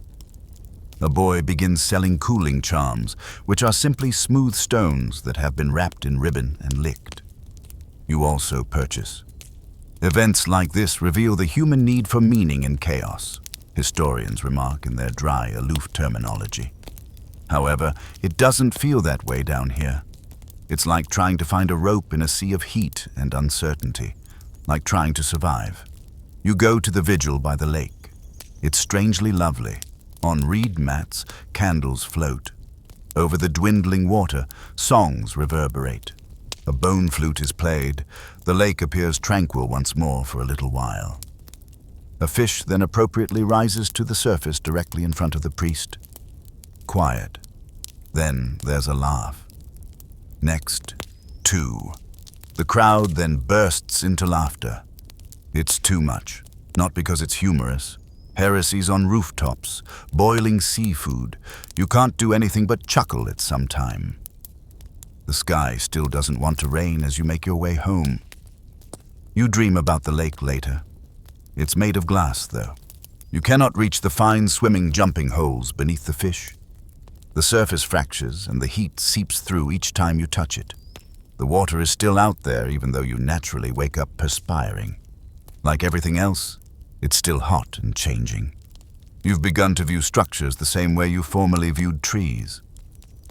A boy begins selling cooling charms, which are simply smooth stones that have been wrapped in ribbon and licked. You also purchase. Events like this reveal the human need for meaning in chaos, historians remark in their dry, aloof terminology. However, it doesn't feel that way down here. It's like trying to find a rope in a sea of heat and uncertainty, like trying to survive. You go to the vigil by the lake. It's strangely lovely. On reed mats, candles float. Over the dwindling water, songs reverberate. A bone flute is played. The lake appears tranquil once more for a little while. A fish then appropriately rises to the surface directly in front of the priest. Quiet. Then there's a laugh. Next, two. The crowd then bursts into laughter. It's too much, not because it's humorous. Heresies on rooftops, boiling seafood. You can't do anything but chuckle at some time. The sky still doesn't want to rain as you make your way home. You dream about the lake later. It's made of glass, though. You cannot reach the fine swimming jumping holes beneath the fish. The surface fractures and the heat seeps through each time you touch it. The water is still out there even though you naturally wake up perspiring. Like everything else, it's still hot and changing. You've begun to view structures the same way you formerly viewed trees.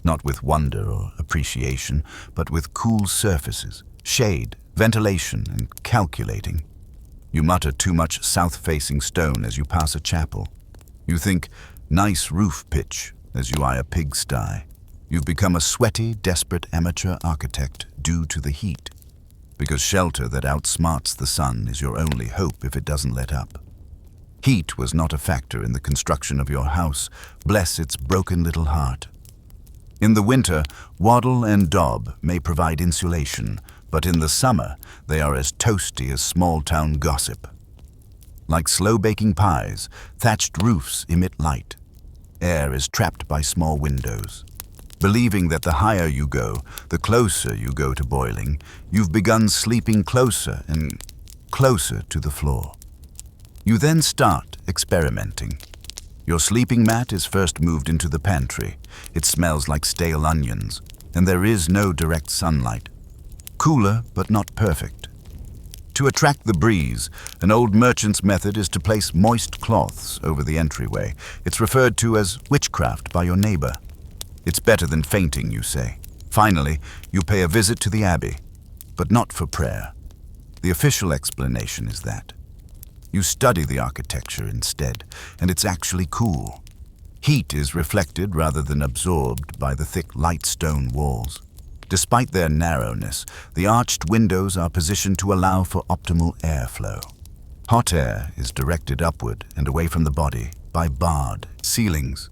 Not with wonder or appreciation, but with cool surfaces, shade, ventilation, and calculating. You mutter too much south-facing stone as you pass a chapel. You think, nice roof pitch, as you eye a pigsty. You've become a sweaty, desperate amateur architect due to the heat. Because shelter that outsmarts the sun is your only hope if it doesn't let up. Heat was not a factor in the construction of your house, bless its broken little heart. In the winter, wattle and daub may provide insulation, but in the summer, they are as toasty as small-town gossip. Like slow-baking pies, thatched roofs emit light. Air is trapped by small windows. Believing that the higher you go, the closer you go to boiling, you've begun sleeping closer and closer to the floor. You then start experimenting. Your sleeping mat is first moved into the pantry. It smells like stale onions, and there is no direct sunlight. Cooler, but not perfect. To attract the breeze, an old merchant's method is to place moist cloths over the entryway. It's referred to as witchcraft by your neighbor. It's better than fainting, you say. Finally, you pay a visit to the abbey, but not for prayer. The official explanation is that. You study the architecture instead, and it's actually cool. Heat is reflected rather than absorbed by the thick light stone walls. Despite their narrowness, the arched windows are positioned to allow for optimal airflow. Hot air is directed upward and away from the body by barred ceilings.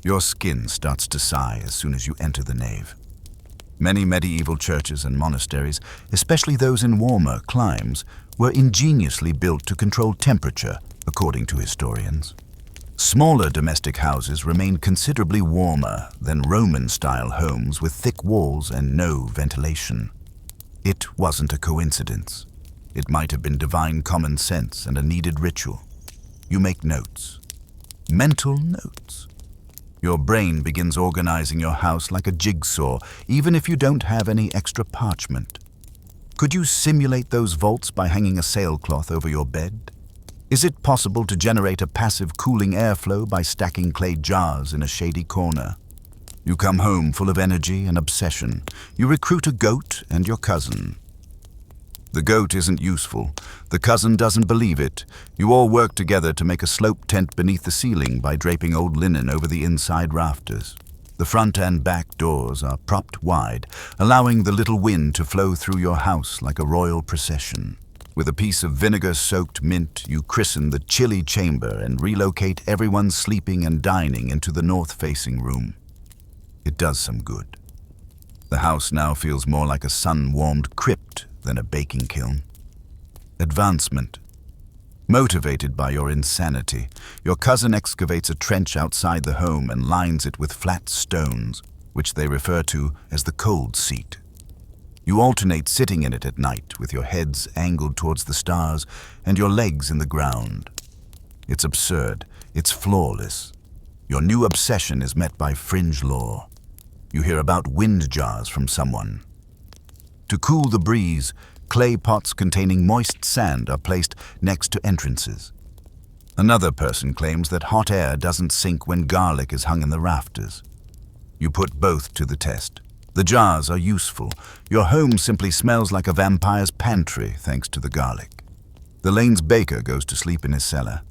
Your skin starts to sigh as soon as you enter the nave. Many medieval churches and monasteries, especially those in warmer climes, were ingeniously built to control temperature, according to historians. Smaller domestic houses remained considerably warmer than Roman-style homes with thick walls and no ventilation. It wasn't a coincidence. It might have been divine common sense and a needed ritual. You make notes. Mental notes. Your brain begins organizing your house like a jigsaw, even if you don't have any extra parchment. Could you simulate those vaults by hanging a sailcloth over your bed? Is it possible to generate a passive cooling airflow by stacking clay jars in a shady corner? You come home full of energy and obsession. You recruit a goat and your cousin. The goat isn't useful. The cousin doesn't believe it. You all work together to make a slope tent beneath the ceiling by draping old linen over the inside rafters. The front and back doors are propped wide, allowing the little wind to flow through your house like a royal procession. With a piece of vinegar-soaked mint, you christen the chilly chamber and relocate everyone sleeping and dining into the north-facing room. It does some good. The house now feels more like a sun-warmed crypt than a baking kiln. Advancement. Motivated by your insanity, your cousin excavates a trench outside the home and lines it with flat stones, which they refer to as the cold seat. You alternate sitting in it at night with your heads angled towards the stars and your legs in the ground. It's absurd. It's flawless. Your new obsession is met by fringe lore. You hear about wind jars from someone. To cool the breeze, clay pots containing moist sand are placed next to entrances. Another person claims that hot air doesn't sink when garlic is hung in the rafters. You put both to the test. The jars are useful. Your home simply smells like a vampire's pantry thanks to the garlic. The lane's baker goes to sleep in his cellar.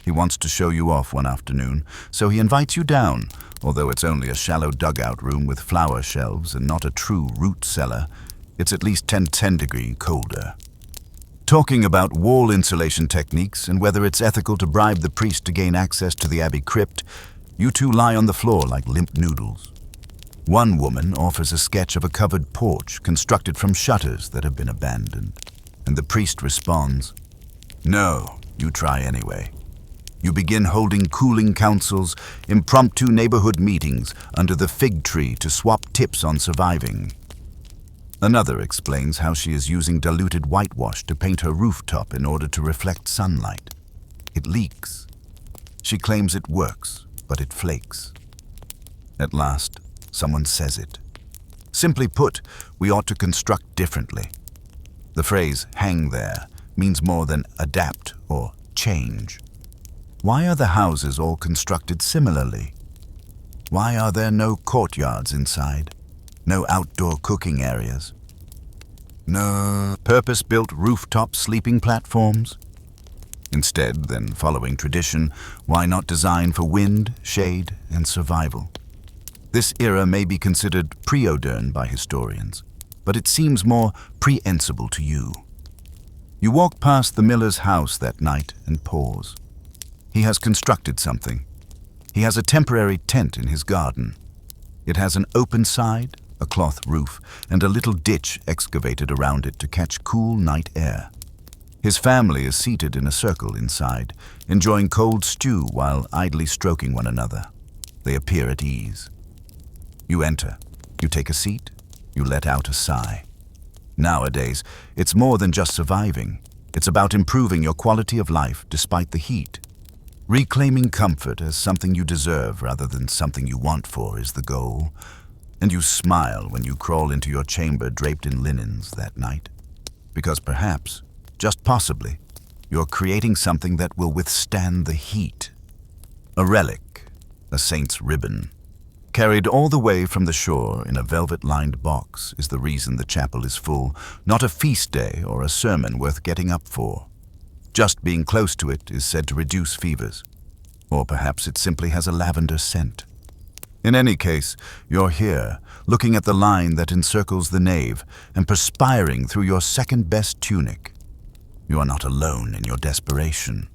He wants to show you off one afternoon, so he invites you down, although it's only a shallow dugout room with flower shelves and not a true root cellar. It's at least 10 degrees colder. Talking about wall insulation techniques and whether it's ethical to bribe the priest to gain access to the abbey crypt, you two lie on the floor like limp noodles. One woman offers a sketch of a covered porch constructed from shutters that have been abandoned, and the priest responds, "No, you try anyway." You begin holding cooling councils, impromptu neighborhood meetings under the fig tree to swap tips on surviving. Another explains how she is using diluted whitewash to paint her rooftop in order to reflect sunlight. It leaks. She claims it works, but it flakes. At last, someone says it. Simply put, we ought to construct differently. The phrase "hang there" means more than adapt or change. Why are the houses all constructed similarly? Why are there no courtyards inside? No outdoor cooking areas? No purpose-built rooftop sleeping platforms? Instead, then following tradition, why not design for wind, shade, and survival? This era may be considered pre-modern by historians, but it seems more prehensible to you. You walk past the miller's house that night and pause. He has constructed something. He has a temporary tent in his garden. It has an open side, a cloth roof, and a little ditch excavated around it to catch cool night air. His family is seated in a circle inside, enjoying cold stew while idly stroking one another. They appear at ease. You enter. You take a seat. You let out a sigh. Nowadays, it's more than just surviving. It's about improving your quality of life despite the heat. Reclaiming comfort as something you deserve rather than something you want for is the goal. And you smile when you crawl into your chamber draped in linens that night. Because perhaps, just possibly, you're creating something that will withstand the heat. A relic, a saint's ribbon, carried all the way from the shore in a velvet-lined box is the reason the chapel is full, not a feast day or a sermon worth getting up for. Just being close to it is said to reduce fevers. Or perhaps it simply has a lavender scent. In any case, you're here, looking at the line that encircles the nave and perspiring through your second-best tunic. You are not alone in your desperation.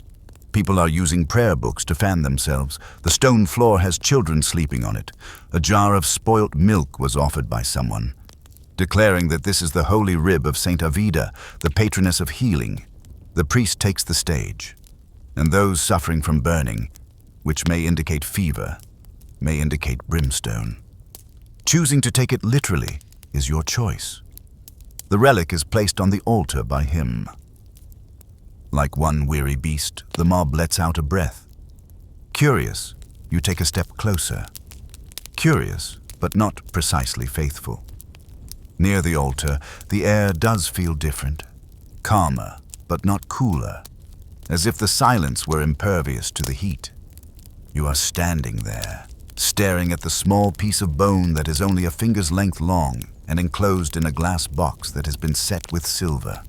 People are using prayer books to fan themselves. The stone floor has children sleeping on it. A jar of spoilt milk was offered by someone, declaring that this is the holy rib of Saint Avida, the patroness of healing. The priest takes the stage, and those suffering from burning, which may indicate fever, may indicate brimstone. Choosing to take it literally is your choice. The relic is placed on the altar by him. Like one weary beast, the mob lets out a breath. Curious, you take a step closer. Curious, but not precisely faithful. Near the altar, the air does feel different, calmer, but not cooler, as if the silence were impervious to the heat. You are standing there, staring at the small piece of bone that is only a finger's length long and enclosed in a glass box that has been set with silver.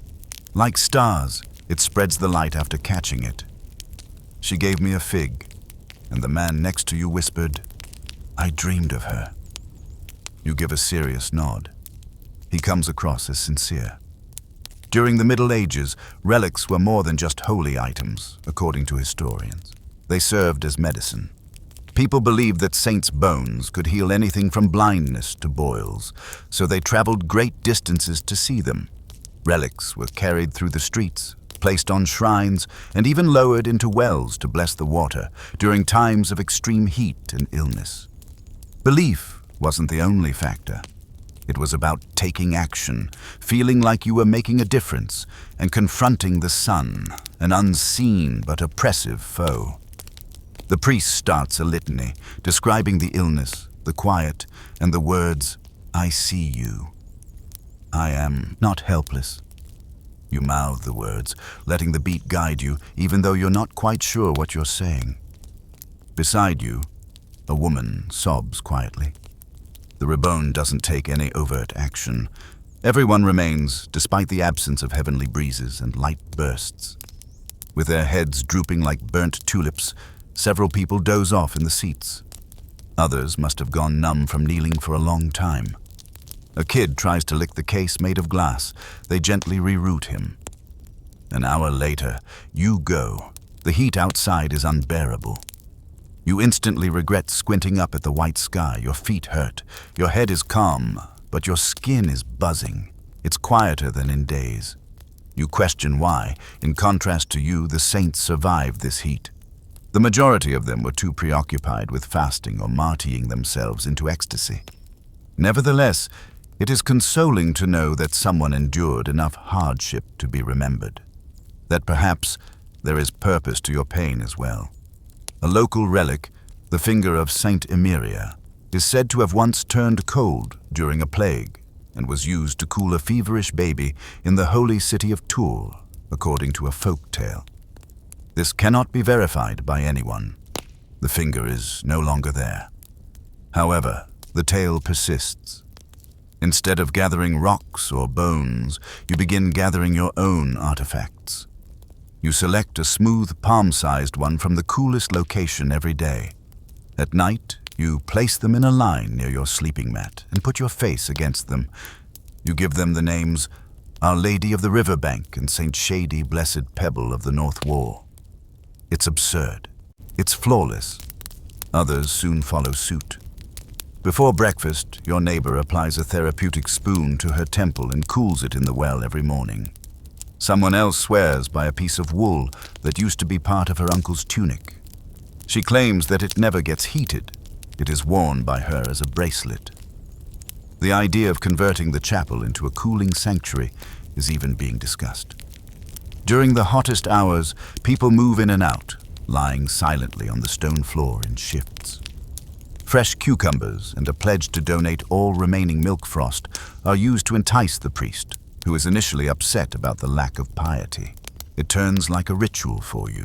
Like stars, it spreads the light after catching it. She gave me a fig, and the man next to you whispered, "I dreamed of her." You give a serious nod. He comes across as sincere. During the Middle Ages, relics were more than just holy items, according to historians. They served as medicine. People believed that saints' bones could heal anything from blindness to boils, so they traveled great distances to see them. Relics were carried through the streets, placed on shrines, and even lowered into wells to bless the water during times of extreme heat and illness. Belief wasn't the only factor. It was about taking action, feeling like you were making a difference, and confronting the sun, an unseen but oppressive foe. The priest starts a litany, describing the illness, the quiet, and the words, "I see you. I am not helpless." You mouth the words, letting the beat guide you, even though you're not quite sure what you're saying. Beside you, a woman sobs quietly. The Rabbone doesn't take any overt action. Everyone remains, despite the absence of heavenly breezes and light bursts. With their heads drooping like burnt tulips, several people doze off in the seats. Others must have gone numb from kneeling for a long time. A kid tries to lick the case made of glass. They gently reroute him. An hour later, you go. The heat outside is unbearable. You instantly regret squinting up at the white sky. Your feet hurt. Your head is calm, but your skin is buzzing. It's quieter than in days. You question why. In contrast to you, the saints survived this heat. The majority of them were too preoccupied with fasting or martying themselves into ecstasy. Nevertheless, it is consoling to know that someone endured enough hardship to be remembered. That perhaps there is purpose to your pain as well. A local relic, the finger of Saint Emeria, is said to have once turned cold during a plague and was used to cool a feverish baby in the holy city of Tours, according to a folk tale. This cannot be verified by anyone. The finger is no longer there. However, the tale persists. Instead of gathering rocks or bones, you begin gathering your own artifacts. You select a smooth, palm-sized one from the coolest location every day. At night, you place them in a line near your sleeping mat and put your face against them. You give them the names Our Lady of the Riverbank and St. Shady Blessed Pebble of the North Wall. It's absurd. It's flawless. Others soon follow suit. Before breakfast, your neighbor applies a therapeutic spoon to her temple and cools it in the well every morning. Someone else swears by a piece of wool that used to be part of her uncle's tunic. She claims that it never gets heated. It is worn by her as a bracelet. The idea of converting the chapel into a cooling sanctuary is even being discussed. During the hottest hours, people move in and out, lying silently on the stone floor in shifts. Fresh cucumbers and a pledge to donate all remaining milk frost are used to entice the priest, who is initially upset about the lack of piety. It turns like a ritual for you.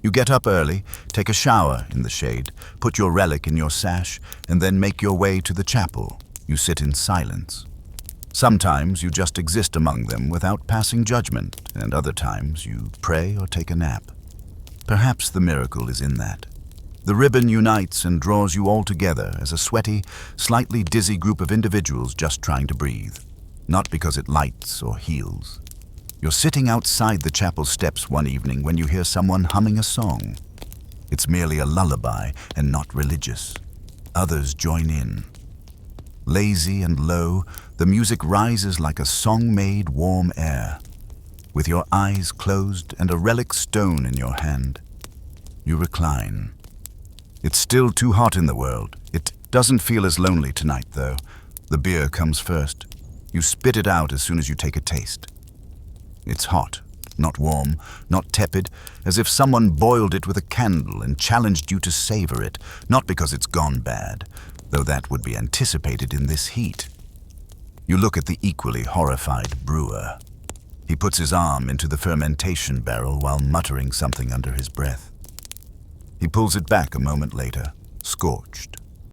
You get up early, take a shower in the shade, put your relic in your sash, and then make your way to the chapel. You sit in silence. Sometimes you just exist among them without passing judgment, and other times you pray or take a nap. Perhaps the miracle is in that. The ribbon unites and draws you all together as a sweaty, slightly dizzy group of individuals just trying to breathe, not because it lights or heals. You're sitting outside the chapel steps one evening when you hear someone humming a song. It's merely a lullaby and not religious. Others join in. Lazy and low, the music rises like a song-made warm air. With your eyes closed and a relic stone in your hand, you recline. It's still too hot in the world. It doesn't feel as lonely tonight, though. The beer comes first. You spit it out as soon as you take a taste. It's hot, not warm, not tepid, as if someone boiled it with a candle and challenged you to savor it, not because it's gone bad, though that would be anticipated in this heat. You look at the equally horrified brewer. He puts his arm into the fermentation barrel while muttering something under his breath. He pulls it back a moment later, scorched.